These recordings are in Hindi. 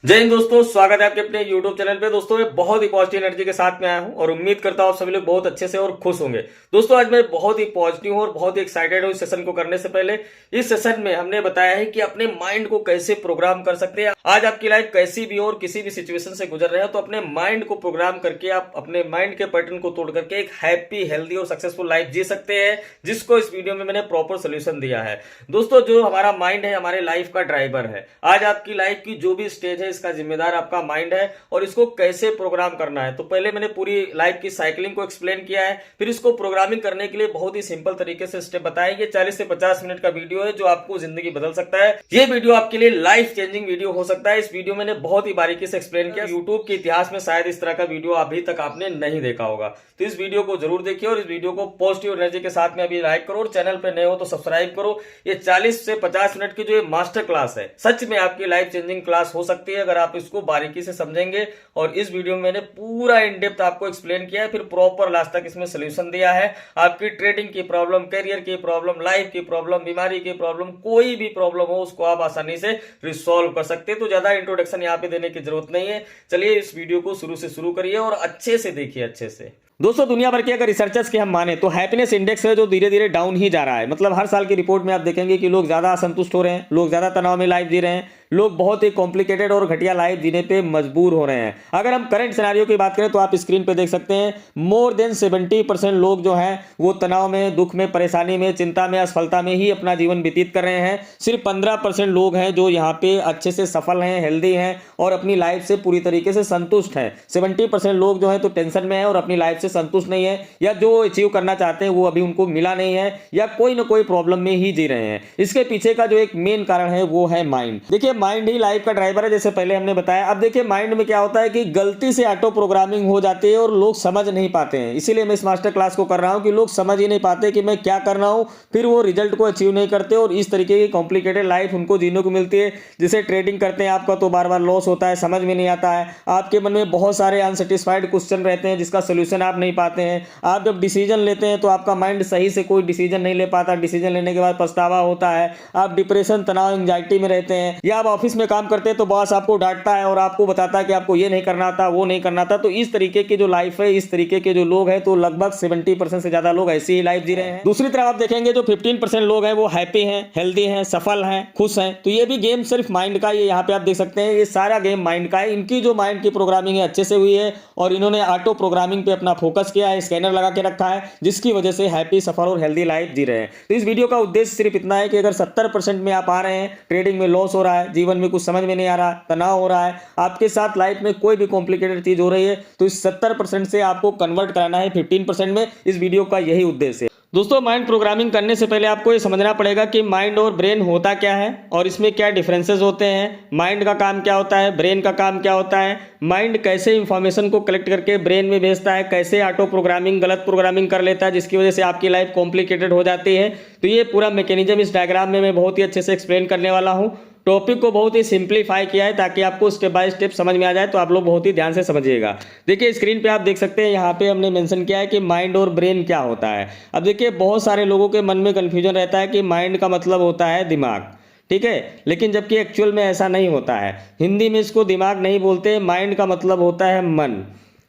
जय हिंद दोस्तों, स्वागत है आपके अपने YouTube चैनल पे। दोस्तों मैं बहुत ही पॉजिटिव एनर्जी के साथ में आया हूं और उम्मीद करता हूं आप सभी लोग बहुत अच्छे से और खुश होंगे। दोस्तों आज मैं बहुत ही पॉजिटिव हूं और बहुत ही एक्साइटेड हूं इस सेशन को करने से पहले। इस सेशन में हमने बताया है कि अपने माइंड को कैसे प्रोग्राम कर सकते हैं। आज आपकी लाइफ कैसी भी हो और किसी भी सिचुएशन से गुजर रहे हो तो अपने माइंड को प्रोग्राम करके आप अपने माइंड के पैटर्न को तोड़ करके एक हैप्पी, हेल्दी और सक्सेसफुल लाइफ जी सकते हैं, जिसको इस वीडियो में मैंने प्रॉपर सोल्यूशन दिया है। दोस्तों जो हमारा माइंड है हमारे लाइफ का ड्राइवर है। आज आपकी लाइफ की जो भी स्टेज है इसका जिम्मेदार आपका माइंड है और इसको कैसे प्रोग्राम करना है। तो पहले मैंने पूरी लाइफ की साइकिलिंग को एक्सप्लेन किया है, फिर इसको प्रोग्रामिंग करने के लिए बहुत ही सिंपल तरीके से स्टेप बताएंगे। 40 से 50 मिनट का वीडियो है जो आपको जिंदगी बदल सकता है। ये वीडियो आपके लिए लाइफ चेंजिंग वीडियो हो सकता है। इस वीडियो मैंने बहुत ही बारीकी से एक्सप्लेन किया। यूट्यूब के इतिहास में शायद इस तरह का वीडियो अभी तक आपने नहीं देखा होगा, तो इस वीडियो को जरूर देखिए और इस वीडियो को पॉजिटिव एनर्जी के साथ में अभी लाइक करो और चैनल पे नए हो तो सब्सक्राइब करो। ये 40 से 50 मिनट की जो ये मास्टर क्लास है सच में आपकी लाइफ चेंजिंग क्लास हो सकती है अगर आप इसको बारीकी से समझेंगे। और इस वीडियो में मैंने पूरा इन डेप्थ आपको एक्सप्लेन किया है, फिर प्रॉपर लास्ट तक इसमें सोल्यूशन दिया है। आपकी ट्रेडिंग की प्रॉब्लम, करियर की प्रॉब्लम, लाइफ की प्रॉब्लम, बीमारी की प्रॉब्लम, कोई भी प्रॉब्लम हो उसको आप आसानी से रिसॉल्व कर सकते हैं। तो ज्यादा इंट्रोडक्शन यहाँ पे देने की जरूरत नहीं है। चलिए इस वीडियो को शुरू से शुरू करिए और अच्छे से देखिए, अच्छे से। दोस्तों दुनिया भर के अगर रिसर्चर्स के हम माने तो हैप्पीनेस इंडेक्स है जो धीरे धीरे डाउन ही जा रहा है। मतलब हर साल की रिपोर्ट में आप देखेंगे कि लोग ज्यादा असंतुष्ट हो रहे हैं, लोग ज्यादा तनाव में लाइफ जी रहे हैं, लोग बहुत ही कॉम्प्लिकेटेड और घटिया लाइफ जीने पे मजबूर हो रहे हैं। अगर हम करंट सिनेरियो की बात करें तो आप स्क्रीन पे देख सकते हैं मोर देन 70% लोग जो हैं वो तनाव में, दुख में, परेशानी में, चिंता में, असफलता में ही अपना जीवन व्यतीत कर रहे हैं। सिर्फ 15% लोग हैं जो यहाँ पे अच्छे से सफल हैं, हेल्दी हैं और अपनी लाइफ से पूरी तरीके से संतुष्ट हैं। 70% लोग जो है तो टेंशन में है और अपनी लाइफ से संतुष्ट नहीं है, या जो अचीव करना चाहते हैं वो अभी उनको मिला नहीं है, या कोई ना कोई प्रॉब्लम में ही जी रहे हैं। इसके पीछे का जो एक मेन कारण है वो है माइंड। देखिए माइंड ही लाइफ का ड्राइवर है, जैसे पहले हमने बताया। अब देखिए माइंड में क्या होता है कि गलती से ऑटो प्रोग्रामिंग हो जाती है और लोग समझ नहीं पाते हैं। इसीलिए मैं इस मास्टर क्लास को कर रहा हूं कि लोग समझ ही नहीं पाते कि मैं क्या कर रहा हूं, फिर वो रिजल्ट को अचीव नहीं करते और इस तरीके की कॉम्प्लिकेटेड लाइफ उनको जीने को मिलती है। जैसे ट्रेडिंग करते हैं आपका तो बार बार लॉस होता है, समझ में नहीं आता है, आपके मन में बहुत सारे अनसेटिस्फाइड क्वेश्चन रहते हैं जिसका सोल्यूशन आप नहीं पाते हैं। आप जब डिसीजन लेते हैं तो आपका माइंड सही से कोई डिसीजन नहीं ले पाता, डिसीजन लेने के बाद पछतावा होता है, आप डिप्रेशन, तनाव, एंजाइटी में रहते हैं। या आप ऑफिस में काम करते हैं तो बॉस आपको डांटता है और आपको बताता है कि आपको ये नहीं करना था, वो नहीं करना था। तो इस तरीके की जो लाइफ है, इस तरीके के जो लोग हैं तो लगभग 70% से ज्यादा लोग ऐसी ही लाइफ जी रहे हैं। दूसरी तरफ आप देखेंगे जो 15% लोग हैं वो हैप्पी हैं, हेल्दी हैं, सफल हैं, खुश हैं। तो ये भी गेम सिर्फ माइंड का, ये यहाँ पे आप देख सकते हैं, ये सारा गेम माइंड का है। इनकी जो माइंड की प्रोग्रामिंग है अच्छे से हुई है और इन्होंने ऑटो प्रोग्रामिंग पे अपना फोकस किया है, स्कैनर लगा के रखा है, जिसकी वजह से हैप्पी, सफल और हेल्दी लाइफ जी रहे हैं। तो इस वीडियो का उद्देश्य सिर्फ इतना है कि अगर 70% में आप आ रहे हैं, ट्रेडिंग में लॉस हो रहा है, जीवन में कुछ समझ में नहीं आ रहा, तनाव हो रहा है, आपके साथ लाइफ में कोई भी कॉम्प्लिकेटेड चीज हो रही है, तो इस 70% से आपको कन्वर्ट कराना है 15% में। इस वीडियो का यही उद्देश्य है। दोस्तों माइंड प्रोग्रामिंग करने से पहले आपको ये समझना पड़ेगा कि माइंड और ब्रेन होता क्या है और इसमें क्या डिफरेंसेस होते हैं। माइंड का काम क्या होता है, ब्रेन का काम क्या होता है, माइंड कैसे इंफॉर्मेशन को कलेक्ट करके ब्रेन में भेजता है, कैसे ऑटो प्रोग्रामिंग, गलत प्रोग्रामिंग कर लेता है जिसकी वजह से आपकी लाइफ कॉम्प्लिकेटेड हो जाती है। तो ये पूरा मैकेनिज्म इस डायग्राम में मैं बहुत ही अच्छे से एक्सप्लेन करने वाला हूँ। टॉपिक को बहुत ही सिंप्लीफाई किया है ताकि आपको स्टेप बाय स्टेप समझ में आ जाए, तो आप लोग बहुत ही ध्यान से समझिएगा। देखिए स्क्रीन पे आप देख सकते हैं, यहाँ पे हमने मेंशन किया है कि माइंड और ब्रेन क्या होता है। अब देखिए बहुत सारे लोगों के मन में कन्फ्यूजन रहता है कि माइंड का मतलब होता है दिमाग, ठीक है, लेकिन जबकि एक्चुअल में ऐसा नहीं होता है। हिंदी में इसको दिमाग नहीं बोलते, माइंड का मतलब होता है मन,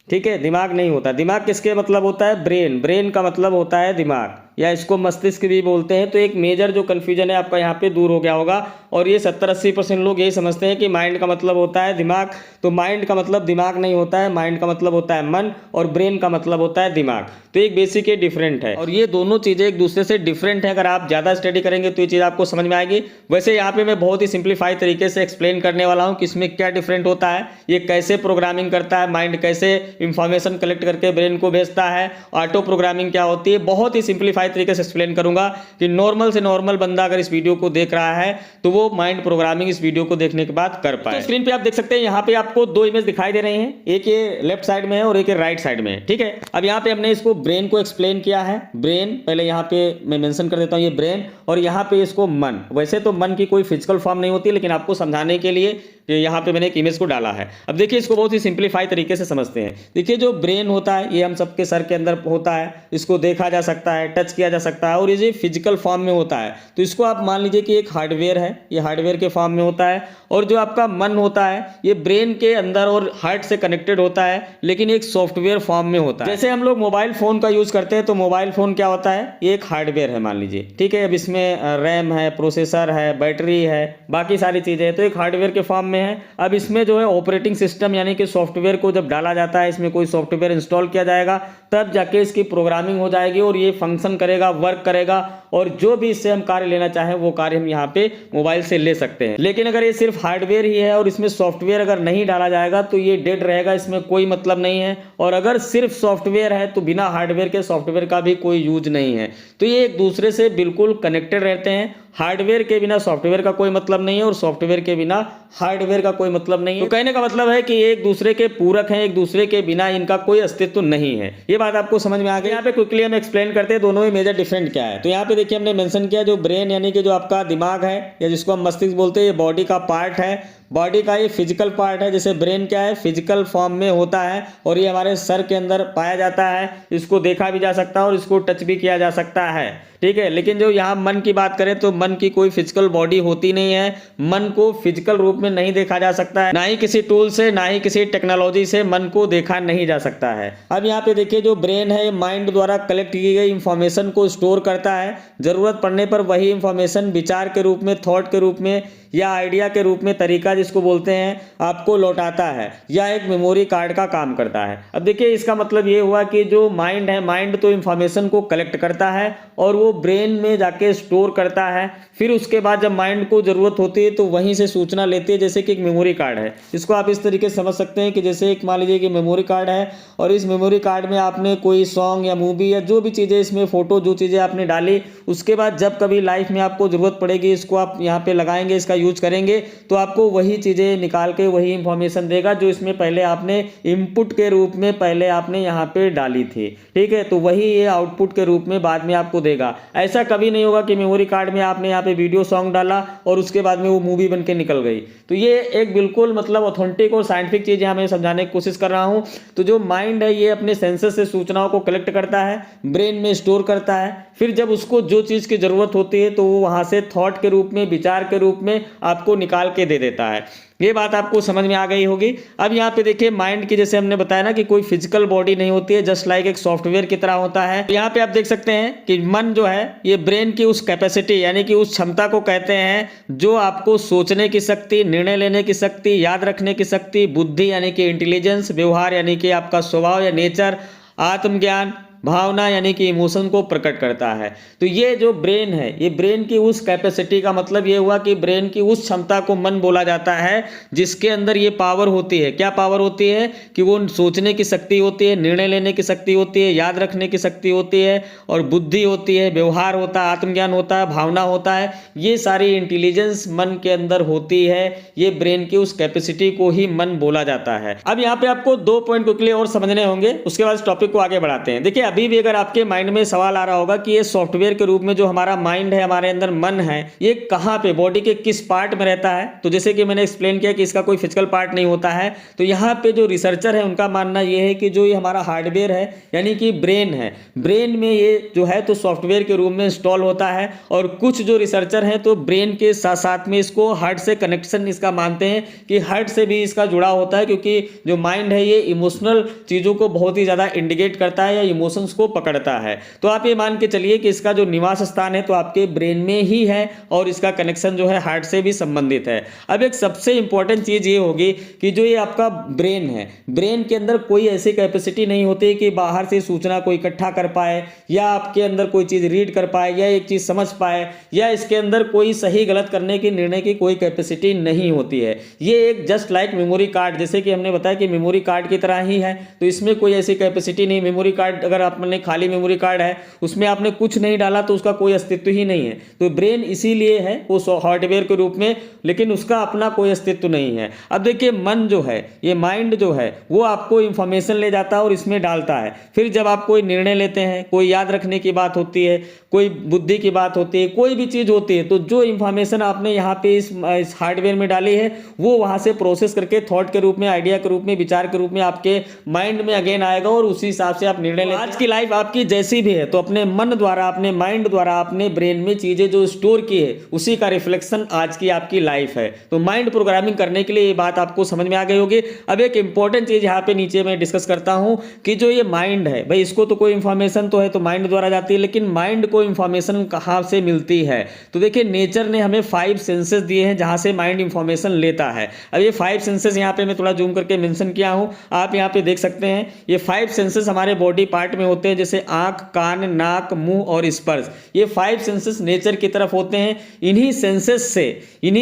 ठीक है, दिमाग नहीं होता। दिमाग किसके मतलब होता है, ब्रेन, ब्रेन का मतलब होता है दिमाग, या इसको मस्तिष्क भी बोलते हैं। तो एक मेजर जो कन्फ्यूजन है आपका यहाँ पे दूर हो गया होगा। और ये 70-80% लोग यही समझते हैं कि माइंड का मतलब होता है दिमाग। तो माइंड का मतलब दिमाग नहीं होता है, माइंड का मतलब होता है मन और ब्रेन का मतलब होता है दिमाग। तो एक बेसिक ये डिफरेंट है और ये दोनों चीजें एक दूसरे से डिफरेंट है। अगर आप ज्यादा स्टडी करेंगे तो ये चीज आपको समझ में आएगी। वैसे यहाँ पे मैं बहुत ही सिंप्लीफाई तरीके से एक्सप्लेन करने वाला हूँ कि इसमें क्या डिफरेंट होता है, ये कैसे प्रोग्रामिंग करता है, माइंड कैसे इंफॉर्मेशन कलेक्ट करके ब्रेन को भेजता है, ऑटो प्रोग्रामिंग क्या होती है। बहुत ही सिंप्लीफाई तरीके से एक्सप्लेन करूंगा कि नॉर्मल से नॉर्मल बंदा अगर इस वीडियो को देख रहा है तो वो माइंड प्रोग्रामिंग इस वीडियो को देखने के बाद कर पाए। तो स्क्रीन पे आप देख सकते हैं, यहाँ पे आपको दो इमेज दिखाई दे रहे हैं, एक ये लेफ्ट साइड में है और एक ये राइट साइड में है, ठीक है। अब यहाँ पे हमने इसको ब्रेन को एक्सप्लेन किया है। ब्रेन पहले यहाँ पे मैं मेंशन कर देता हूँ, ये ब्रेन, और यहाँ पे इसको मन। वैसे तो मन की कोई फिजिकल फॉर्म नहीं होती, लेकिन आपको समझाने के लिए कि यहाँ पे मैंने एक इमेज को डाला है। अब देखिए इसको बहुत ही सिंप्लीफाई तरीके से समझते हैं। देखिए जो ब्रेन होता है ये हम सबके सर के अंदर होता है, इसको देखा जा सकता है, टच किया जा सकता है और ये फिजिकल फॉर्म में होता है। तो इसको आप मान लीजिए कि एक हार्डवेयर है, ये हार्डवेयर के फॉर्म में होता है। और जो आपका मन होता है ये ब्रेन के अंदर और हार्ट से कनेक्टेड होता है, लेकिन एक सॉफ्टवेयर फॉर्म में होता है। जैसे हम लोग मोबाइल फोन का यूज करते हैं तो मोबाइल फोन क्या होता है, ये एक हार्डवेयर है मान लीजिए, ठीक है। अब इसमें रैम है, प्रोसेसर है, बैटरी है, बाकी सारी चीजें हैं, तो एक हार्डवेयर के फॉर्म में है। अब इसमें जो है ऑपरेटिंग सिस्टम यानी कि सॉफ्टवेयर को जब डाला जाता है, इसमें कोई सॉफ्टवेयर इंस्टॉल किया जाएगा, तब जाके इसकी प्रोग्रामिंग हो जाएगी और ये फंक्शन करेगा, वर्क करेगा और जो भी इससे हम कार्य लेना चाहें वो कार्य हम यहाँ पे मोबाइल से ले सकते हैं। लेकिन अगर ये सिर्फ हार्डवेयर ही है और इसमें सॉफ्टवेयर अगर नहीं डाला जाएगा तो ये डेड रहेगा, इसमें कोई मतलब नहीं है। और अगर सिर्फ सॉफ्टवेयर है तो बिना हार्डवेयर के सॉफ्टवेयर का भी कोई यूज नहीं है। तो ये एक दूसरे से बिल्कुल कनेक्टेड रहते हैं। हार्डवेयर के बिना सॉफ्टवेयर का कोई मतलब नहीं है और सॉफ्टवेयर के बिना हार्डवेयर का कोई मतलब नहीं है। तो कहने का मतलब है कि एक दूसरे के पूरक हैं, एक दूसरे के बिना इनका कोई अस्तित्व नहीं है। ये बात आपको समझ में आ गई। यहाँ पे क्विकली हम एक्सप्लेन करते हैं दोनों में मेजर डिफरेंट क्या है। तो यहाँ पे देखिए हमने मेंशन किया जो ब्रेन यानी कि जो आपका दिमाग है या जिसको हम मस्तिष्क बोलते हैं, ये बॉडी का पार्ट है, बॉडी का ये फिजिकल पार्ट है। जैसे ब्रेन क्या है, फिजिकल फॉर्म में होता है और ये हमारे सर के अंदर पाया जाता है। इसको देखा भी जा सकता है और इसको टच भी किया जा सकता है, ठीक है। लेकिन जो यहाँ मन की बात करें तो मन की कोई फिजिकल बॉडी होती नहीं है, मन को फिजिकल रूप में नहीं देखा जा सकता है, ना ही किसी टूल से, ना ही किसी टेक्नोलॉजी से मन को देखा नहीं जा सकता है। अब यहाँ पे देखिए जो ब्रेन है माइंड द्वारा कलेक्ट की गई इंफॉर्मेशन को स्टोर करता है, जरूरत पड़ने पर वही इंफॉर्मेशन विचार के रूप में, थॉट के रूप में या आइडिया के रूप में, तरीका जिसको बोलते हैं, आपको लौटाता है या एक मेमोरी कार्ड का काम करता है। अब देखिए इसका मतलब ये हुआ कि जो माइंड है, माइंड तो इंफॉर्मेशन को कलेक्ट करता है और वो ब्रेन में जाके स्टोर करता है। फिर उसके बाद जब माइंड को जरूरत होती है तो वहीं से सूचना लेती है, जैसे कि एक मेमोरी कार्ड है। इसको आप इस तरीके से समझ सकते हैं कि जैसे एक मान लीजिए कि मेमोरी कार्ड है और इस मेमोरी कार्ड में आपने कोई सॉन्ग या मूवी या जो भी चीज़ें इसमें फोटो, जो चीज़ें आपने डाली, उसके बाद जब कभी लाइफ में आपको जरूरत पड़ेगी, इसको आप यहाँ पे लगाएंगे, इसका यूज करेंगे तो आपको वही चीजें निकाल के वही इंफॉर्मेशन देगा जो इसमें पहले आपने इनपुट के रूप में पहले आपने यहाँ पे डाली थी, ठीक है। तो वही ये आउटपुट के रूप में बाद में आपको देगा। ऐसा कभी नहीं होगा कि मेमोरी कार्ड में आपने यहाँ पे वीडियो सॉन्ग डाला और उसके बाद में वो मूवी बन के निकल गई। तो ये एक बिल्कुल मतलब ऑथेंटिक और साइंटिफिक चीज यहाँ मैं समझाने की कोशिश कर रहा हूँ। तो जो माइंड है ये अपने सेंसर से सूचनाओं को कलेक्ट करता है, ब्रेन में स्टोर करता है, फिर जब उसको जो चीज की जरूरत होती है तो वो वहां से थॉट के रूप में, विचार के रूप में आपको निकाल के दे देता है। ये बात आपको समझ में आ गई होगी। अब यहाँ पे देखिए माइंड की, जैसे हमने बताया ना कि कोई फिजिकल बॉडी नहीं होती है, जस्ट लाइक एक सॉफ्टवेयर की तरह होता है। यहाँ पे आप देख सकते हैं कि मन जो है ये ब्रेन की उस कैपेसिटी यानी कि उस क्षमता को कहते हैं जो आपको सोचने की शक्ति, निर्णय लेने की शक्ति, याद रखने की शक्ति, बुद्धि यानी कि इंटेलिजेंस, व्यवहार यानी कि आपका स्वभाव या नेचर, आत्मज्ञान, भावना यानी कि इमोशन को प्रकट करता है। तो ये जो ब्रेन है, ये ब्रेन की उस कैपेसिटी का मतलब ये हुआ कि ब्रेन की उस क्षमता को मन बोला जाता है जिसके अंदर ये पावर होती है। क्या पावर होती है कि वो सोचने की शक्ति होती है, निर्णय लेने की शक्ति होती है, याद रखने की शक्ति होती है और बुद्धि होती है, व्यवहार होता है, आत्मज्ञान होता है, भावना होता है। ये सारी इंटेलिजेंस मन के अंदर होती है। ये ब्रेन की उस कैपेसिटी को ही मन बोला जाता है। अब यहाँ पे आपको 2 पॉइंट को क्लियर और समझने होंगे, उसके बाद इस टॉपिक को आगे बढ़ाते हैं। देखिए अभी भी अगर आपके माइंड में सवाल आ रहा होगा कि ये सॉफ्टवेयर के रूप में जो हमारा माइंड है, हमारे अंदर मन है, ये कहाँ पे, बॉडी के किस पार्ट में रहता है। तो जैसे कि मैंने एक्सप्लेन किया कि इसका कोई फिजिकल पार्ट नहीं होता है। तो यहाँ पे जो रिसर्चर है उनका मानना ये है कि जो ये हमारा हार्डवेयर है यानी कि ब्रेन है, ब्रेन में ये जो है तो सॉफ्टवेयर के रूप में इंस्टॉल होता है। और कुछ जो रिसर्चर हैं तो ब्रेन के साथ साथ में इसको हार्ट से कनेक्शन इसका मानते हैं कि हार्ट से भी इसका जुड़ा होता है, क्योंकि जो माइंड है ये इमोशनल चीज़ों को बहुत ही ज़्यादा इंडिकेट करता है या इमोशंस को पकड़ता है। तो आप ये मान के चलिए कि इसका जो निवास स्थान है तो आपके ब्रेन में ही है और इसका कनेक्शन जो है हार्ट से भी संबंधित है। अब एक सबसे इंपॉर्टेंट चीज ये होगी कि जो ये आपका ब्रेन है, ब्रेन के अंदर कोई ऐसी कैपेसिटी नहीं होती कि बाहर से सूचना को इकट्ठा कर पाए या आपके अंदर कोई चीज रीड कर पाए या एक चीज समझ पाए या इसके अंदर कोई सही गलत करने की, निर्णय की कोई कैपेसिटी नहीं होती है। ये एक जस्ट लाइक मेमोरी कार्ड, जैसे कि हमने बताया कि मेमोरी कार्ड की तरह ही है। तो इसमें कोई ऐसी कैपेसिटी नहीं। मेमोरी कार्ड अगर आपने खाली मेमोरी कार्ड है, उसमें आपने कुछ नहीं डाला तो उसका कोई अस्तित्व ही नहीं है। तो ब्रेन इसीलिए है वो हार्डवेयर के रूप में, लेकिन उसका अपना कोई अस्तित्व नहीं है। अब देखिए मन जो है, ये माइंड जो है, वो आपको इंफॉर्मेशन ले जाता है और इसमें डालता है। फिर जब आप कोई निर्णय लेते हैं, कोई याद रखने की बात होती है, कोई बुद्धि की बात होती है, कोई भी चीज़ होती है, तो जो इंफॉर्मेशन आपने यहाँ पे इस हार्डवेयर में डाली है वो वहाँ से प्रोसेस करके थॉट के रूप में, आइडिया के रूप में, विचार के रूप में आपके माइंड में अगेन आएगा और उसी हिसाब से आप निर्णय लेते हैं। आज की लाइफ आपकी जैसी भी है तो अपने मन द्वारा, अपने माइंड द्वारा, अपने ब्रेन में चीज़ें जो स्टोर की है उसी का रिफ्लेक्शन आज की आपकी लाइफ है। तो माइंड प्रोग्रामिंग करने के लिए ये बात आपको समझ में आ गई होगी। अब एक इंपॉर्टेंट चीज़ यहाँ पे नीचे मैं डिस्कस करता हूँ कि जो ये माइंड है भाई, इसको तो कोई इंफॉर्मेशन तो है तो माइंड द्वारा जाती है, लेकिन माइंड को इंफॉर्मेशन कहाँ से मिलती है? तो देखिए नेचर ने हमें 5 सेंसेस दिए हैं जहाँ से माइंड इंफॉर्मेशन लेता है। अब ये 5 सेंसेस यहाँ पे मैं थोड़ा जूम करके मेंशन किया हूँ, आप यहाँ पे देख सकते हैं। ये 5 सेंसेस हमारे बॉडी पार्ट में होते हैं, जैसे आँख, कान, नाक, मुंह और स्पर्श। ये 5 सेंसेस नेचर की तरफ होते हैं। इन्हीं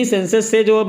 सेंसेस से जो